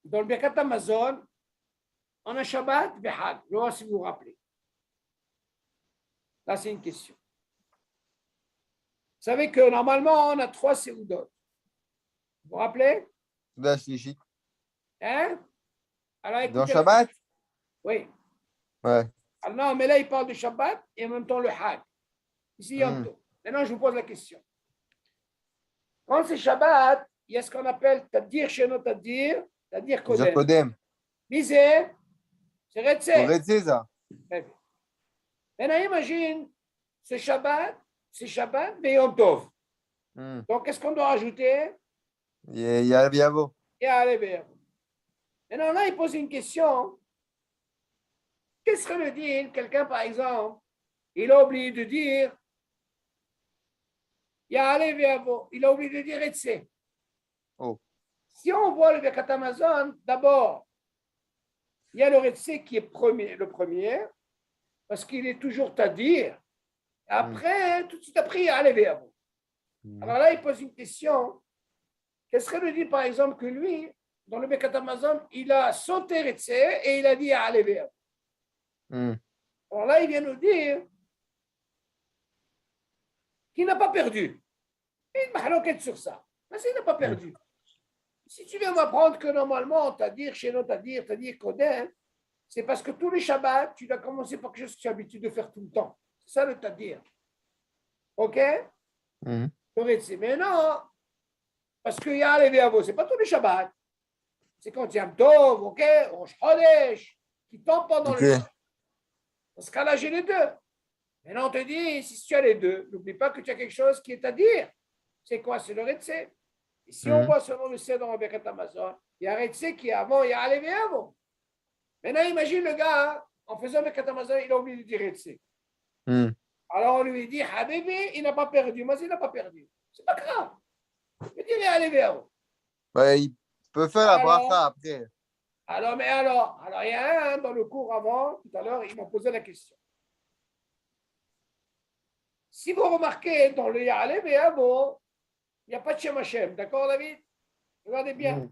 dans le Birkat Hamazon, on a Shabbat et Hag. Je vois si vous vous rappelez. Là, c'est une question. Vous savez que normalement, on a 3 séoudot. Vous vous rappelez? Là, c'est Hein? Alors, écoutez, dans Shabbat? Oui. Ouais. Alors, non, mais là, il parle de Shabbat et en même temps le Hag. Ici, Yom Tov. Maintenant, je vous pose la question. Quand c'est Shabbat, il y a ce qu'on appelle Tadir Sheno Tadir, Tadir Kodem. Misé, c'est Retzé. ça. Maintenant, imagine, c'est Shabbat, mais Yom Tov. Donc, qu'est-ce qu'on doit rajouter? Il y a le Biavo. Il y a le Biavo. Maintenant, là, il pose une question. Qu'est-ce que le dit? Quelqu'un, par exemple, il a oublié de dire il a oublié de dire Retzé. Si on voit le Birkat Hamazon, d'abord, il y a le Retzé qui est le premier, parce qu'il est toujours Tadir. Après, tout de suite après, il y a Alevéavo. Alors là, il pose une question. Qu'est-ce que le dit, par exemple, que lui, dans le Birkat Hamazon, il a sauté Retzé et il a dit Alevéavo. Alors là, il vient nous dire qu'il n'a pas perdu. Il y a une mahaloquette sur ça. Mais il n'a pas perdu. Si tu viens m'apprendre que normalement, Tadir, Sheno Tadir, Tadir Kodem, c'est parce que tous les Shabbats, tu dois commencer par quelque chose que tu as l'habitude de faire tout le temps. C'est ça le Tadir. OK? Mais non, parce qu'il y a les Véavo, ce n'est pas tous les Shabbats. C'est quand il y a un Tov, OK? Rosh Chodesh, qui tombe pendant le Shabbat. Dans ce cas-là, j'ai les deux. Maintenant, on te dit, si tu as les deux, n'oublie pas que tu as quelque chose qui est à dire. C'est quoi? C'est le Retzé. Et si on voit selon le C dans le Birkat Hamazon, il y a Retzé qui est avant, il y a Alevé avant. Maintenant, imagine le gars, en faisant Birkat Hamazon, il a oublié de dire Retsé. Alors on lui dit, Habibi, il n'a pas perdu. Moi, il n'a pas perdu. C'est pas grave. Il dit, allez, Véro. Il peut faire la bracha après. Alors, il y a un dans le cours avant, tout à l'heure, il m'a posé la question. Si vous remarquez dans le Ya'aleh Ve'avo, il n'y a pas de Shem Hashem. D'accord, David? Regardez bien.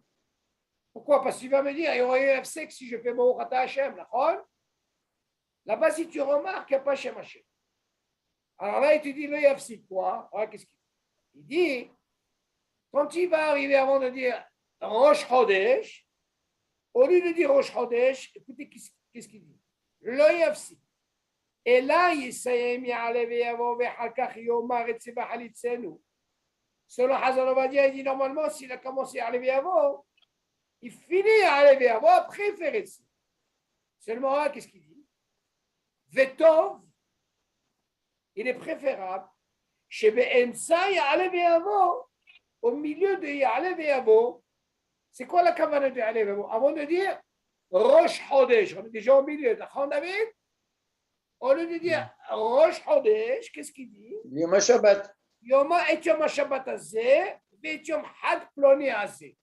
Pourquoi? Parce qu'il va me dire, il y aurait eu un F si je fais Baruch Ata Hashem. Là-bas, si tu remarques, il n'y a pas Shem Hashem. Alors là, il te dit, le Yafsik, quoi? Alors, qu'est-ce qu'il dit? Il dit, quand il va arriver avant de dire Rosh Chodesh, au lieu de dire Rosh Chodesh, écoutez, qu'est-ce qu'il dit? Le Yafsik. Et là, Yisayem Ya'aleh Ve'avo Ve'halkach Yomar et Tzibah Halitzenu. Selon Hazan Ovadia, il dit normalement, s'il a commencé à Ya'aleh Ve'avo, il finit à Ya'aleh Ve'avo, après il fait Retzi. Seulement là, qu'est-ce qu'il dit? Vetov, il est préférable chez Be'emsa Ya'aleh Ve'avo, au milieu de Ya'aleh Ve'avo. C'est quoi la kavana de Ya'aleh Ve'avo? Avant de dire Rosh Chodesh, on est déjà au milieu, d'accord, David? Au lieu de dire Rosh Chodesh, qu'est-ce qu'il dit? Yom HaShabbat. Yoma et Yom HaShabbat azeh, et Yom Had Ploni azeh.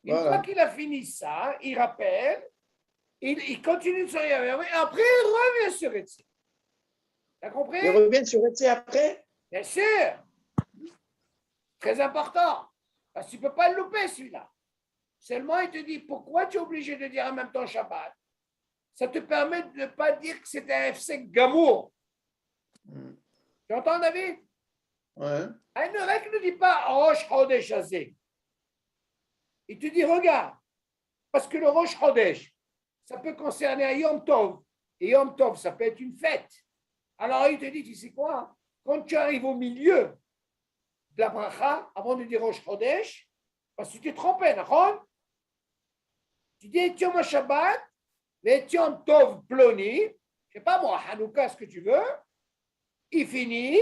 Une fois qu'il a fini ça, il rappelle, il continue sur Yahweh, et après il revient sur Etzi. T'as compris? Il revient sur Etzi après? Bien sûr. Très important. Parce que tu ne peux pas le louper celui-là. Seulement, il te dit, pourquoi tu es obligé de dire en même temps Shabbat? Ça te permet de ne pas dire que c'est un FC Gamour. Tu entends, David? Ouais. Une règle ne dit pas Rosh Chodesh Azeh. Il te dit, regarde, parce que le Rosh Chodesh, ça peut concerner un Yom Tov. Et Yom Tov, ça peut être une fête. Alors, il te dit, tu sais quoi? Quand tu arrives au milieu de la bracha, avant de dire Rosh Chodesh, parce que tu t'es trompé, d'accord? Tu dis Yom HaShabbat, mais Yom Tov Ploni, je ne sais pas moi, Hanouka, ce que tu veux, il finit,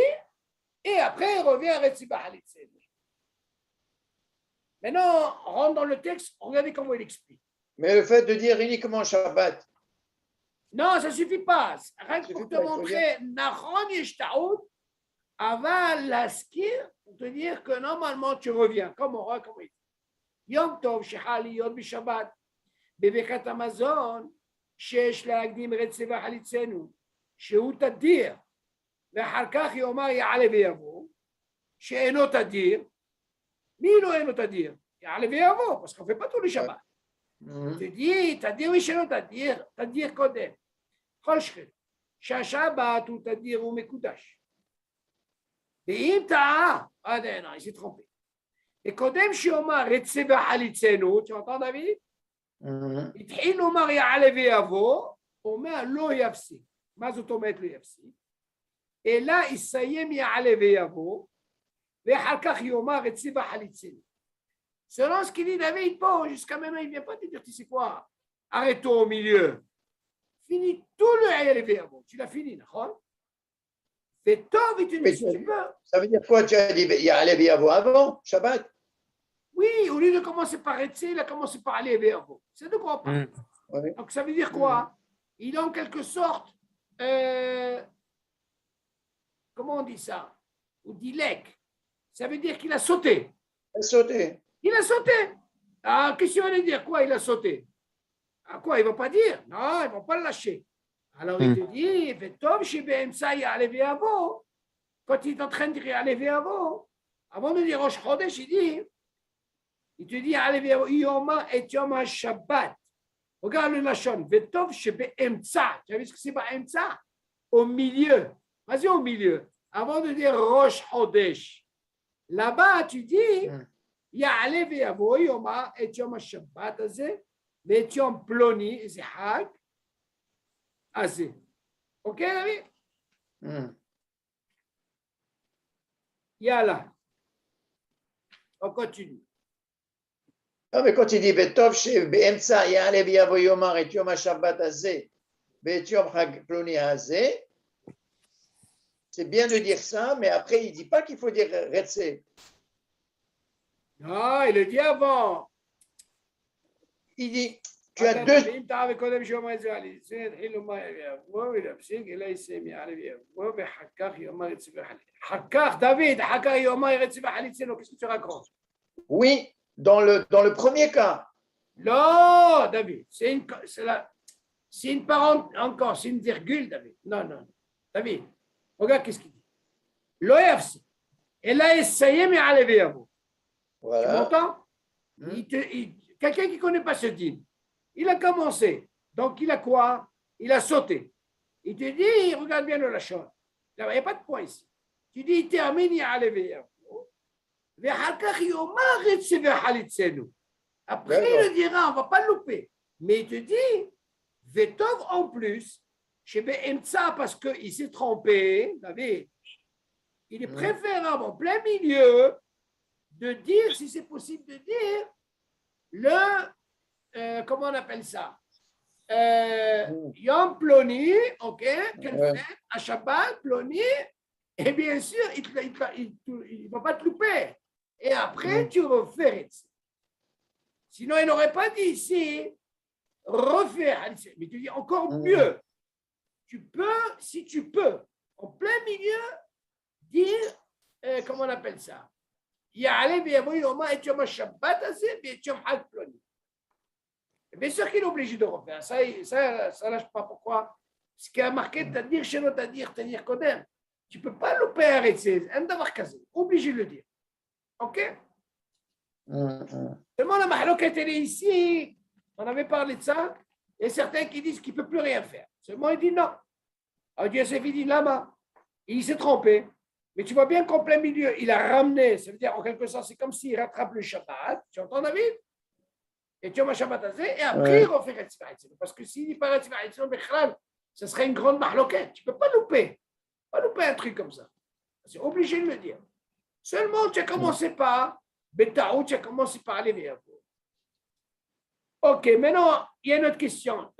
et après il revient à Retzibah Halitzenu. Maintenant, on rentre dans le texte, regardez comment il explique. Mais le fait de dire uniquement Shabbat. Non, ça ne suffit pas. Rien que pour te montrer, Nachon Yeshtaout, avant l'askir, pour te dire que normalement tu reviens, comme on dit. Yom Tov, Shechali, Yod Bishabbat, Bebekat Amazon, Shesh Lagdim Retzibah Halitzenu, Shehu Tadir, ואחר כך יאמר יעלה ויבוא, שאינו תדיר. מי לא אינו תדיר? יעלה ויבוא, parce qu'on ne fait pas tous les Shabbats. Tu dis, תדיר מי שאינו תדיר, תדיר קודם. כל שכן, שהשבת הוא תדיר ומקודש. ואם טעה, עדיין, il s'est trompé. וקודם שיאמר רצה בחליצנו, tu entends David? התחיל לומר יעלה ויבוא, אומר לא יפסיק. מה זאת אומרת לא יפסיק? Et là, il s'ayyem ya'ale ve'yavo, ve'achar kach yomar etzi b'chalitzenu. Selon ce qu'il dit David, bon, jusqu'à maintenant, il ne vient pas te dire, tu sais quoi, arrête-toi au milieu. Finis tout le ya'ale ve'yavo. Tu l'as fini, d'accord? Fais tov et tu ne sais pas. Ça veut dire quoi? Tu as dit ya'ale ve'yavo avant, Shabbat? Oui, au lieu de commencer par etzi, il a commencé par ya'ale ve'yavo. C'est de quoi on parle. Donc, ça veut dire quoi? Il a en quelque sorte... comment on dit ça? Ou dilek. Ça veut dire qu'il a sauté. Il a sauté. Il a sauté. Ah, qu'est-ce qu'il va dire? Quoi, il a sauté? À quoi? Il ne va pas dire. Non, ils ne vont pas le lâcher. Alors, il te dit, Vetov, chez BMSA, il y a Alevé Avo. Quand il est en train de dire Alevé Avo, avant de dire Rosh Chodesh, il te dit Alevé Avo, Yoma et Yoma Shabbat. Regarde le Lachon. Vetov, chez BMSA. Tu as vu ce que c'est BMSA? Au milieu. Vas-y au milieu. Avant de dire Rosh Chodesh, là-bas, tu dis Ya'ale ve'yavo yoma et yom ha-shabbat azeh ve'et yom ploni, c'est Hag azeh. Ok, David? Yalla. On continue. Ah, mais quand il dit Betov chez Be'emsa Ya'ale ve'yavo yoma et yom ha-shabbat azeh ve'et yom Hag ploni azeh, c'est bien de dire ça, mais après, il ne dit pas qu'il faut dire Retsé. Non, il le dit avant. Il dit Tu as deux. Qu'est-ce que tu racontes? Oui, dans le premier cas. Non, David, c'est une parente encore, c'est une virgule, David. Non. David, regarde qu'est-ce qu'il dit. L'OFC, elle a essayé, mais allez à vous. Voilà. Tu m'entends? Quelqu'un qui ne connaît pas ce dîme, il a commencé. Donc, il a quoi? Il a sauté. Il te dit, regarde bien le lachon. Il n'y a pas de point ici. Tu dis, il termine, il a allé à vous. Après, il le dira, on ne va pas le louper. Mais il te dit, Vetov en plus, chez BMTSA, parce qu'il s'est trompé, David, il est préférable en plein milieu de dire, si c'est possible de dire, comment on appelle ça? Yom Ploni, ok, quelle fête, à Shabbat, Ploni, et bien sûr, il ne va pas te louper. Et après, tu refais. Sinon, il n'aurait pas dit ici, refaire. Mais tu dis encore mieux. Tu peux, si tu peux, en plein milieu, dire, comment on appelle ça? Bien sûr qu'il est obligé de refaire. Ça lâche pas. Pourquoi? Ce qui a marqué, t'as-dire chez nous, t'as-dire Kodem. Tu ne peux pas louper un récit. Un d'avoir casé. Obligé de le dire. OK? Seulement la mahloquette, elle est ici. On avait parlé de ça. Il y a certains qui disent qu'il ne peut plus rien faire. Seulement, il dit non. Alors Dieu s'est dit là-bas. Il s'est trompé. Mais tu vois bien qu'en plein milieu, il a ramené. Ça veut dire, en quelque sorte, c'est comme s'il rattrape le Shabbat. Tu entends, David? Et tu as Shabbat azé, et après, il refait Retzva. Parce que s'il dit pas Retzva, ce serait une grande mahloquette. Tu ne peux pas louper. Pas louper un truc comme ça. C'est obligé de le dire. Seulement, tu as commencé par Betaou, tu as commencé par aller vers vous. Ok, maintenant, il y a une autre question.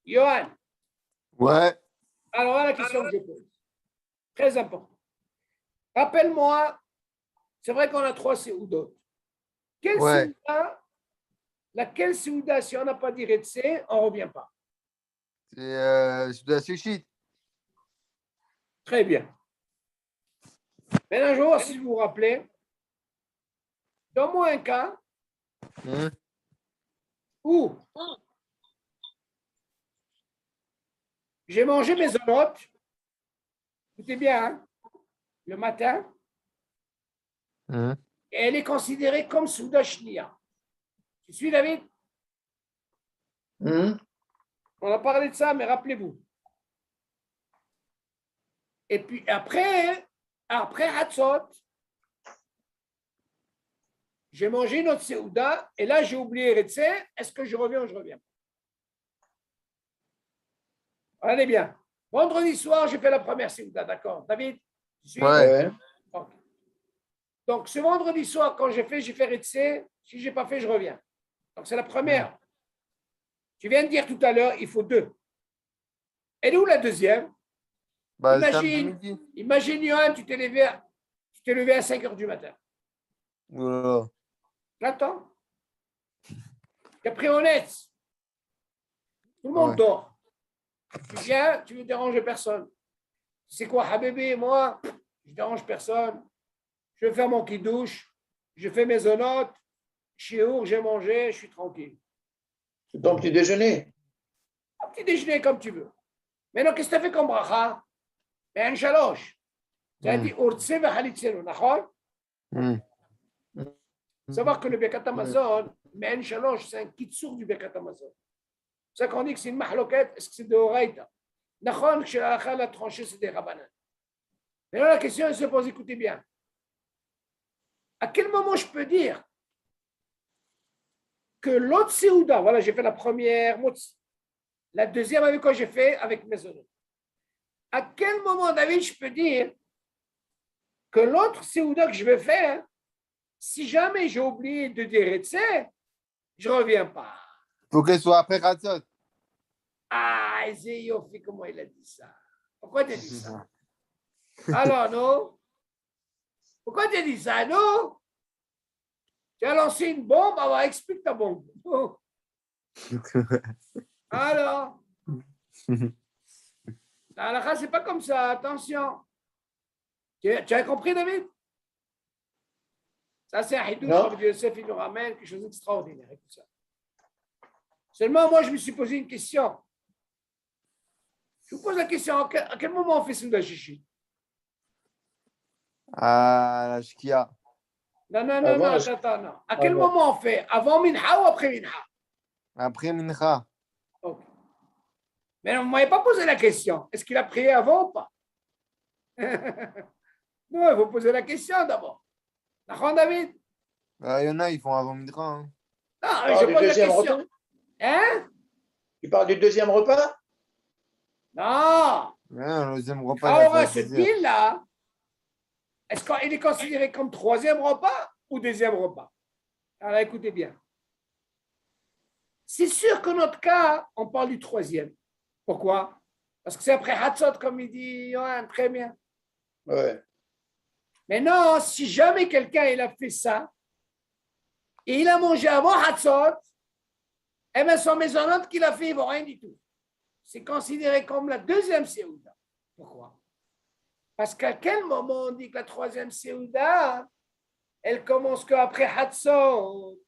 Johan. Ouais. Alors, voilà la question que je pose. Très important. Rappelle-moi, c'est vrai qu'on a 3 séoudotes. Laquelle séouda, si on n'a pas dit Retse, on ne revient pas? C'est Souda Sushit. Très bien. Maintenant, je vais voir si vous vous rappelez. Donne-moi un cas où j'ai mangé mes onotes, écoutez bien, hein, le matin, et elle est considérée comme Souda Shnia. Tu suis, David? On a parlé de ça, mais rappelez-vous. Et puis après Hatzot, j'ai mangé notre Séouda, et là j'ai oublié Retse. Est-ce que je reviens ou je reviens? Allez bien. Vendredi soir, j'ai fait la première Séouda, d'accord? David? Tu suis? Ouais. Okay. Donc ce vendredi soir, quand j'ai fait Retse. Si je n'ai pas fait, je reviens. Donc c'est la première. Tu viens de dire tout à l'heure, il faut 2. Elle est où la deuxième? Bah, imagine, Johan, tu t'es levé à 5 heures du matin. Voilà. J'attends. Tu as pris honnête. Tout le monde dort. Tu viens, tu ne veux déranger personne. C'est quoi, Habibi, moi, je ne dérange personne. Je vais faire mon kidouche. Je fais mes onotes. Chiour, j'ai mangé, je suis tranquille. C'est ton petit déjeuner. Un petit déjeuner comme tu veux. Maintenant, qu'est-ce que tu as fait comme bracha? Mais un chaloche. Tu as dit Urtse ve Halitzenu, d'accord? Savoir que le Birkat Hamazon, mais un chaloche, c'est un kitsour du Birkat Hamazon. C'est ça qu'on dit que c'est une mahloquette, est-ce que c'est de Horaïta? D'accord, que chez la tranchée, c'est des rabanan. Maintenant, la question elle se pose, écoutez bien. À quel moment je peux dire que l'autre Séouda, voilà, j'ai fait la première, la deuxième avec quoi j'ai fait avec mes honneurs. À quel moment, David, je peux dire que l'autre Séouda que je vais faire, si jamais j'ai oublié de dire Retse, je ne reviens pas. Il faut qu'elle soit après Khatzot. Ah, Yofi, comment il a dit ça? Pourquoi tu as dit ça? Alors, non? Pourquoi tu as dit ça, non? Tu as lancé une bombe, alors explique ta bombe. Non. Alors, la halakha, c'est pas comme ça, attention. Tu as compris, David? Ça, c'est un hidouche, Rabbi Yosef, il nous ramène quelque chose d'extraordinaire. Écoute ça. Seulement, moi, je me suis posé une question. Je vous pose la question, à quel moment on fait Souda Shishi? Ah, la Shkia. Non, attends. À quel moment on fait? Avant Minha ou après Minha? Après Mincha. Okay. Mais vous ne m'avez pas posé la question. Est-ce qu'il a prié avant ou pas? Non, il faut poser la question d'abord. D'accord, David? Il y en a, ils font avant Mincha. Hein. Non, je pose la question. Repas? Hein? Tu parles du deuxième repas? Non. Le deuxième repas. Alors, ce deal-là, est-ce qu'il est considéré comme troisième repas ou deuxième repas? Alors, écoutez bien. C'est sûr que notre cas, on parle du troisième. Pourquoi? Parce que c'est après Hatzot, comme il dit Yohan, très bien. Ouais. Mais non, si jamais quelqu'un il a fait ça, et il a mangé avant Hatzot, eh bien son maisonnante qu'il a fait, il ne vaut rien du tout. C'est considéré comme la deuxième Séouda. Pourquoi? Parce qu'à quel moment on dit que la troisième Séouda, elle commence qu'après Hatzot,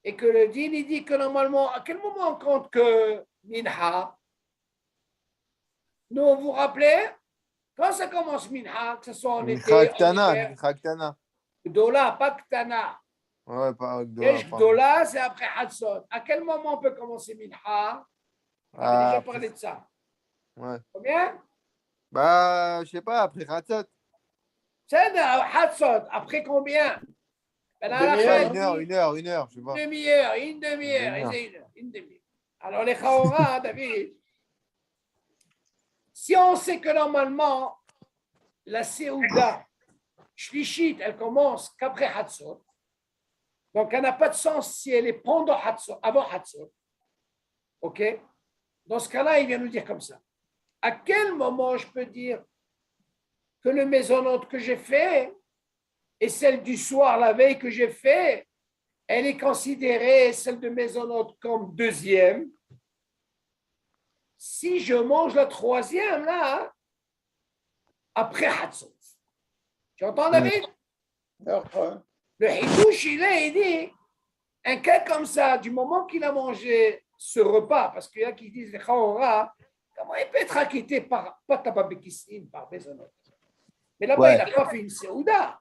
et que le din, il dit que normalement, à quel moment on compte que Minha? Nous, vous vous rappelez? Quand ça commence Minha, que ce soit en été, en hiver, Mincha Ktana. Gdola, pas Ktana. Ouais, pas Et Gdola, c'est après Hatzot. À quel moment on peut commencer Minha? On avait déjà parlé de ça. Ouais. Combien? Bah, je sais pas, après Hatzot. C'est Hatzot. Après combien? Une heure, je sais pas. Une demi-heure. Alors, les Chaora, David, si on sait que normalement, la Séouda, Shlishit, elle commence qu'après Hatzot, donc elle n'a pas de sens si elle est pendant Hatzot, avant Hatzot. OK? Dans ce cas-là, il vient nous dire comme ça. À quel moment je peux dire que le maisonnante que j'ai fait et celle du soir, la veille que j'ai fait, elle est considérée, celle de maisonnante, comme deuxième. Si je mange la troisième, là, après Hatzot. Tu entends, David? Le hidouche, il dit, un cas comme ça, du moment qu'il a mangé ce repas, parce qu'il y a qui disent, les Chaora, comment il peut être acquitté par, pas Tababekissim, par maisonnante? Mais là-bas, il n'a pas fait une Séouda.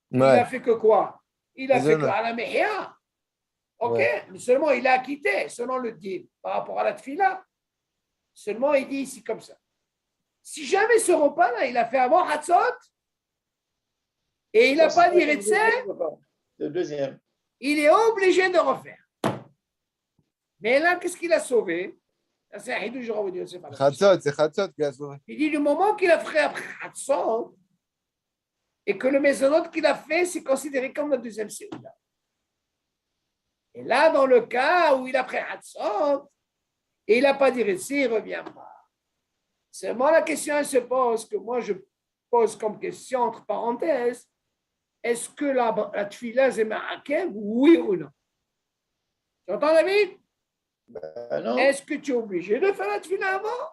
Il a fait que quoi? Il a fait que à la Mehia. OK? Mais seulement, il a acquitté, selon le din, par rapport à la Tfila. Seulement, il dit ici comme ça. Si jamais ce repas-là, il a fait avant Hatzot, et il n'a pas dit Retzeh, le deuxième. Il est obligé de refaire. Mais là, qu'est-ce qu'il a sauvé? C'est un hidouche, je vais vous dire. C'est Hatzot qui a sauvé. Il dit, du moment qu'il a fait après Hatzot, et que le maisonnot qu'il a fait, c'est considéré comme la deuxième séouda. Et là, dans le cas où il a pris Hatzot, et il n'a pas dit Récit, il ne revient pas. Seulement la question, elle se pose, que moi je pose comme question, entre parenthèses, est-ce que la tfila, c'est ma'akev, oui ou non? Tu entends, David? Non. Est-ce que tu es obligé de faire la tfila avant?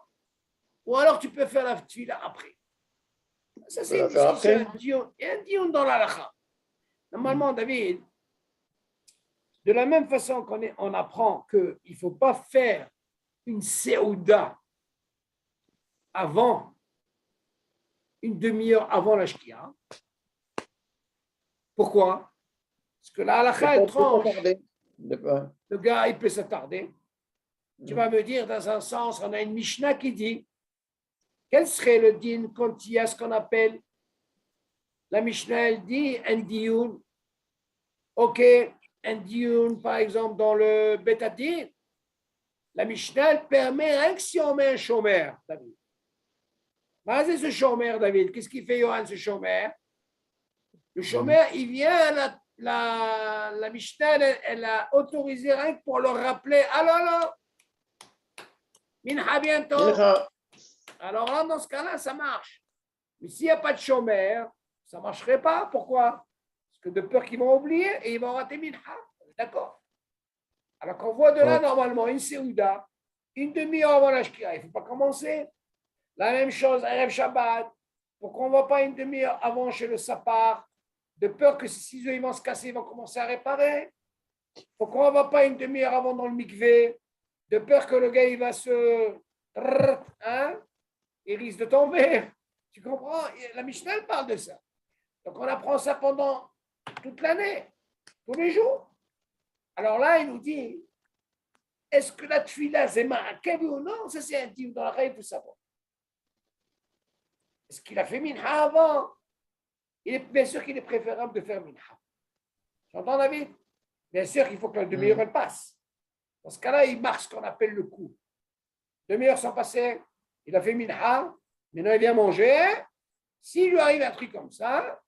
Ou alors tu peux faire la tfila après? Ça, c'est une discussion. Il y a un dion dans l'halakha. Normalement, David, de la même façon qu'on apprend qu'il ne faut pas faire une séouda avant, une demi-heure avant la shkia. Pourquoi? Parce que la halakha est tranche. Le gars, il peut s'attarder. Tu vas me dire, dans un sens, on a une Mishnah qui dit, quel serait le din quand il y a ce qu'on appelle, la Mishnah, elle dit, un dioun. OK, un dioun, par exemple, dans le Betadin, la Mishnah, elle permet, rien que si on met un chômeur, David. Vas-y, ce chômeur, David. Qu'est-ce qu'il fait, Johan, ce chômeur? Le chômeur, il vient, la Mishnah, elle a autorisé rien que pour le rappeler. Alors, Minha bientôt. Alors là, dans ce cas-là, ça marche. Mais s'il n'y a pas de chômeur, ça ne marcherait pas. Pourquoi? Parce que de peur qu'ils vont oublier et ils vont rater Minha. D'accord? Alors qu'on voit de là, normalement, une Séouda, une demi-heure avant la Shkira, il ne faut pas commencer. La même chose, Erev Shabbat. Pourquoi on ne va pas une demi-heure avant chez le sapar, de peur que si ils vont se casser, ils vont commencer à réparer. Pourquoi on ne va pas une demi-heure avant dans le mikvé, de peur que le gars, il va se... Hein? Il risque de tomber. Tu comprends? La Mishnah elle parle de ça. Donc, on apprend ça pendant toute l'année, tous les jours. Alors là, il nous dit, est-ce que la tfila, c'est ma'akev ou non? Ça, c'est un type dans la règle, il faut savoir. Est-ce qu'il a fait minha avant? Il est bien sûr qu'il est préférable de faire minha. J'entends, David? Bien sûr qu'il faut que la demi-heure elle passe. Dans ce cas-là, il marque ce qu'on appelle le coup. Demi-heure sont passées, il a fait minha, maintenant il vient manger. S'il lui arrive un truc comme ça,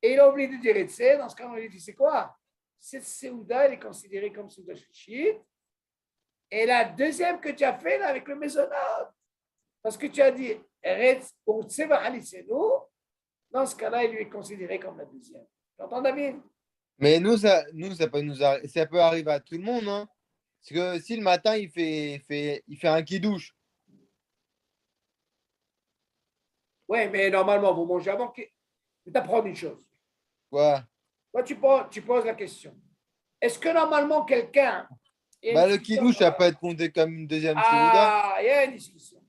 et il a oublié de dire etc., dans ce cas-là, on lui dit c'est quoi? Cette Séouda, elle est considérée comme Séouda Shlichit. Et la deuxième que tu as fait là, avec le mésonote, parce que tu as dit Eretz ou Tseva Halisenu, dans ce cas-là, il lui est considéré comme la deuxième. Tu entends, David? Mais ça peut arriver à tout le monde. Hein. Parce que si le matin, il fait un kidouche. Oui, mais normalement, vous mangez avant. Je vais t'apprendre une chose. Quoi? Toi, tu poses la question. Est-ce que normalement, quelqu'un... le kidouche, ça peut être compté comme une deuxième Séouda. Ah, il y a une discussion.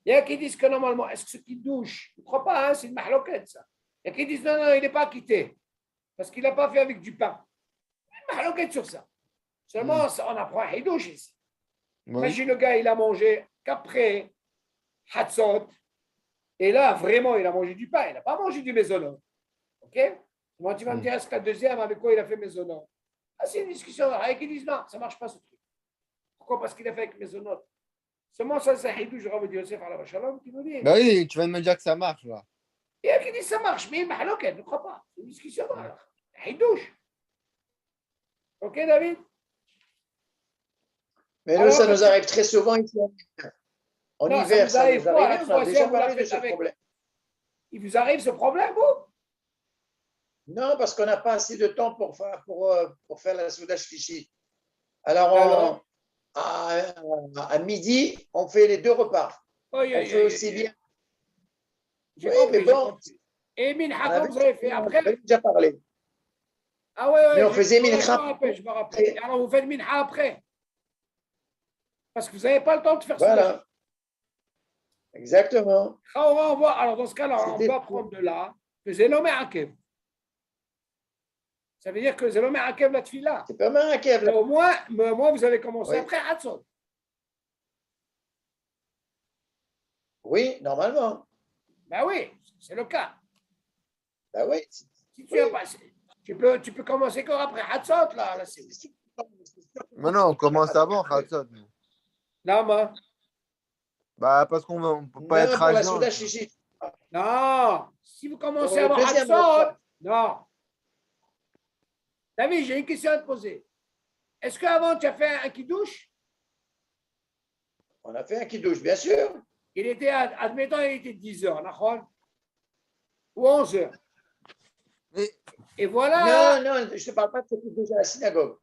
Il y a qui disent que normalement, est-ce que ce kidouche, je ne crois pas, hein, c'est une mahloquette, ça. Il y a qui disent non, il n'est pas quitté. Parce qu'il n'a pas fait avec du pain. Une mahloquette sur ça. Seulement, on apprend un hidouche ici. Oui. Imagine le gars, il a mangé qu'après Hatzot. Et là, vraiment, il a mangé du pain. Il n'a pas mangé du mésonom. OK? Moi, tu vas me dire, est-ce que la deuxième, avec quoi il a fait mésonom? Ah, c'est une discussion. Il y a qui disent non, ça ne marche pas ce truc. Pourquoi? Parce qu'il a fait avec mésonom. Seulement, ça, c'est un hidouche, je vais dire, Yosef Alav Shalom, qui nous dit. Bah oui, tu vas me dire que ça marche, là. Il y a qui dit ça marche, mais mahloquette, ne crois pas. C'est une discussion. Hidouche. OK, David? Mais nous, ça nous arrive très souvent ici. En hiver, ça nous arrive. On a déjà parlé de ce problème. Il vous arrive ce problème, vous? Non, parce qu'on n'a pas assez de temps pour faire la Souda Shlichit. Alors, à midi, on fait les deux repas. On fait aussi bien. Oui, mais bon. Et Mincha, vous avez fait après? On a déjà parlé. Ah oui, mais on faisait Mincha. Je me rappelle. Alors, vous faites Mincha après? Parce que vous n'avez pas le temps de faire ça. Voilà. Exactement. Alors, dans ce cas-là, on va prendre de là que Zélomé Akev. Ça veut dire que Zélomé Akev la tfila. C'est pas mal Akev. Au moins, vous avez commencé après Hatzot. Oui, normalement. Ben oui, c'est le cas. Ben oui. Si tu as passé, tu peux commencer quand après Hatzot, là. Mais non, on commence avant Hatzot. Non, mais... Bah, parce qu'on ne peut pas être agent. Non, si vous commencez avant Hatzot, non. David, j'ai une question à te poser. Est-ce qu'avant, tu as fait un kidouche? On a fait un kidouche, bien sûr. Il était, admettons, il était 10 heures, d'accord? Ou 11 heures. Et voilà. Non, je ne te parle pas de ce kidouche à la synagogue.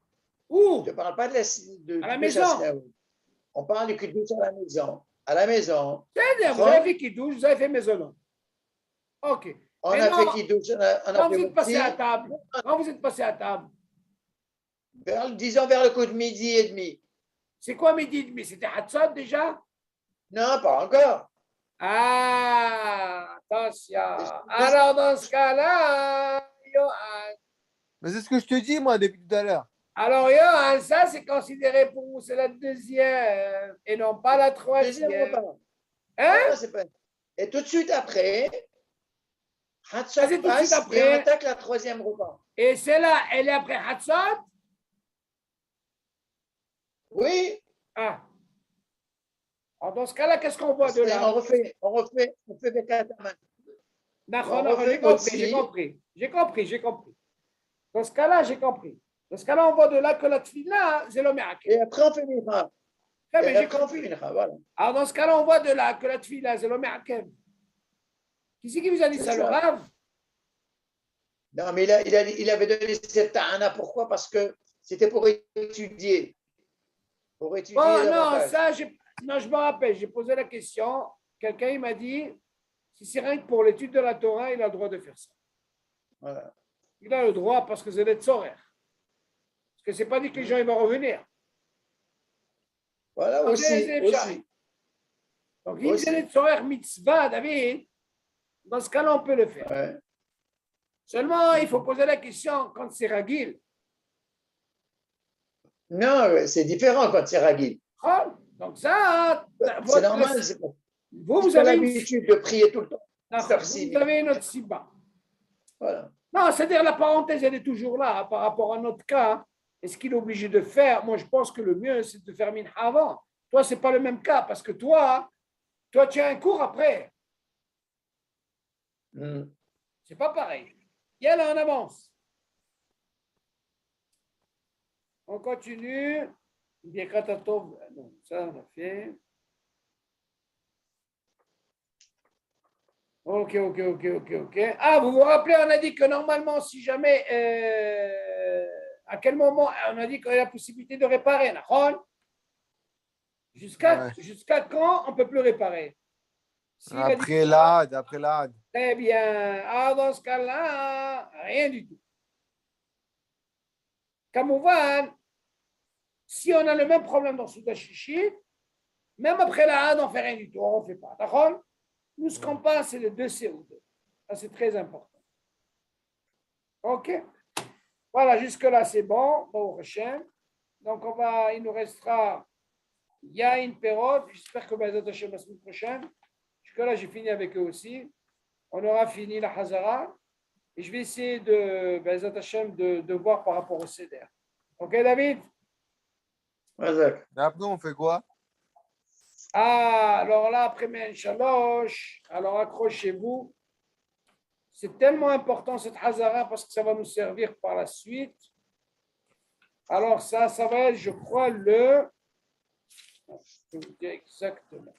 Où? Je ne te parle pas de à la maison. On parle du kidouche à la maison. À la maison. C'est-à-dire, vous avez fait kidouche, vous avez fait maison. OK. On a fait kidouche. Quand vous êtes passé à table, disons vers le coup de midi et demi. C'est quoi midi et demi? C'était Hatzot déjà? Non, pas encore. Ah, attention. Alors, dans ce cas-là, Yohan. Mais c'est ce que je te dis, moi, depuis tout à l'heure. Alors, Yohan, ça, c'est considéré pour vous, c'est la deuxième et non pas la troisième. Hein? Et tout de suite après, Hatzot tout de suite après, et on attaque la troisième repas. Et celle-là, elle est après Hatzot? Oui. Ah. Alors, dans ce cas-là, qu'est-ce qu'on voit de là? On refait des kataman. D'accord, j'ai compris. Dans ce cas-là, j'ai compris. Dans ce cas-là, on voit de là que la tfila, c'est le miracle. Et après, on fait mincha. Voilà. Alors, dans ce cas-là, on voit de là que la tfila, c'est le miracle. Qui c'est qui vous a dit ça, le Rav? Non, mais il avait donné cette ta'ana. Pourquoi? Parce que C'était pour étudier. Pour étudier Bon, davantage. Non, je me rappelle, j'ai posé la question. Quelqu'un il m'a dit, si c'est rien que pour l'étude de la Torah, il a le droit de faire ça. Voilà. Il a le droit parce que c'est les tzorer. Parce que c'est pas dit que les gens ils vont revenir. Voilà, aussi. Donc, il c'est les tzorer mitzvah, David. Dans ce cas-là, on peut le faire. Ouais. Seulement, il faut poser la question quand c'est ragil. Non, c'est différent quand c'est ragil. Oh, donc ça, c'est normal. Vous avez l'habitude de prier tout le temps. Vous avez une autre siba. Voilà. Non, c'est-à-dire la parenthèse, elle est toujours là par rapport à notre cas. Est-ce qu'il est obligé de faire? Moi, je pense que le mieux, c'est de faire minha avant. Toi, ce n'est pas le même cas parce que toi, tu as un cours après. C'est pas pareil. Il y a là, on avance. On continue. Non, ça, on a fait. Ok. Ah, vous vous rappelez, on a dit que normalement, si jamais, à quel moment, on a dit qu'il y a la possibilité de réparer, jusqu'à quand on ne peut plus réparer? Après l'ad. Très bien. Ah, dans ce cas-là, rien du tout. Kamouvan, si on a le même problème dans Souda Shishit, même après la had, on ne fait rien du tout, on ne fait pas. D'accord? Nous, ce qu'on passe, c'est le 2 CO2. Ça, c'est très important. OK? Voilà, jusque-là, c'est bon. Bon, prochain. Donc, il nous restera Yain Perot. J'espère que Bezat Hashem la semaine prochaine. Jusque-là, j'ai fini avec eux aussi. On aura fini la Hazara. Et je vais essayer Bezat Hashem de voir par rapport au CEDER. OK, David? Exact. Et après, on fait quoi? Ah, alors là, après Me'en Shalosh, alors accrochez-vous. C'est tellement important cette Hazara parce que ça va nous servir par la suite. Alors ça va être, je crois, je vais vous dire exactement.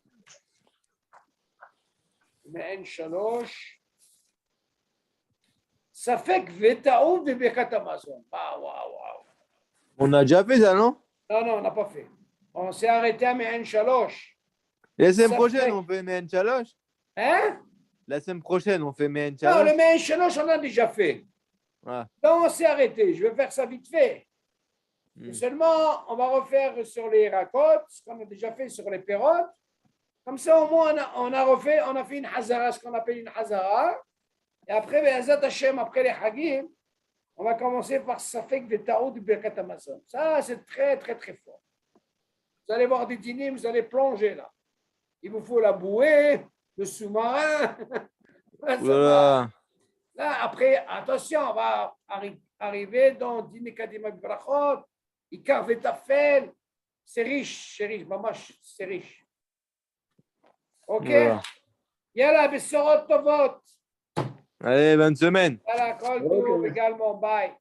Me'en Shalosh. Ça fait que Vetaoud de Birkat Amazon. Waouh. On a déjà fait ça, non? Non, on n'a pas fait. On s'est arrêté à Me'en Shalosh. La semaine prochaine, on fait Me'en Shalosh? Hein? La semaine prochaine, on fait Me'en Non, Shalosh? le Me'en Shalosh, on l'a déjà fait. Ah. Donc, on s'est arrêté. Je vais faire ça vite fait. Seulement, on va refaire sur les racotes, ce qu'on a déjà fait sur les pérotes. Comme ça, au moins, on a fait une hazara, ce qu'on appelle une hazara. Et après, Be'ezat Hashem, après les hagim, on va commencer par Safek de Taoud du Birkat Amazon. Ça, c'est très, très, très fort. Vous allez voir des dîners, vous allez plonger là. Il vous faut la bouée, le sous-marin. Voilà. Là, après, attention, on va arriver dans Dîner Kadima Brachot, Ikar Vetafel. C'est riche, maman, c'est riche. OK? Voilà. Yalla, Bessorot Tovot. Allez, bonne semaine. Voilà, Kol Tov également. Bye.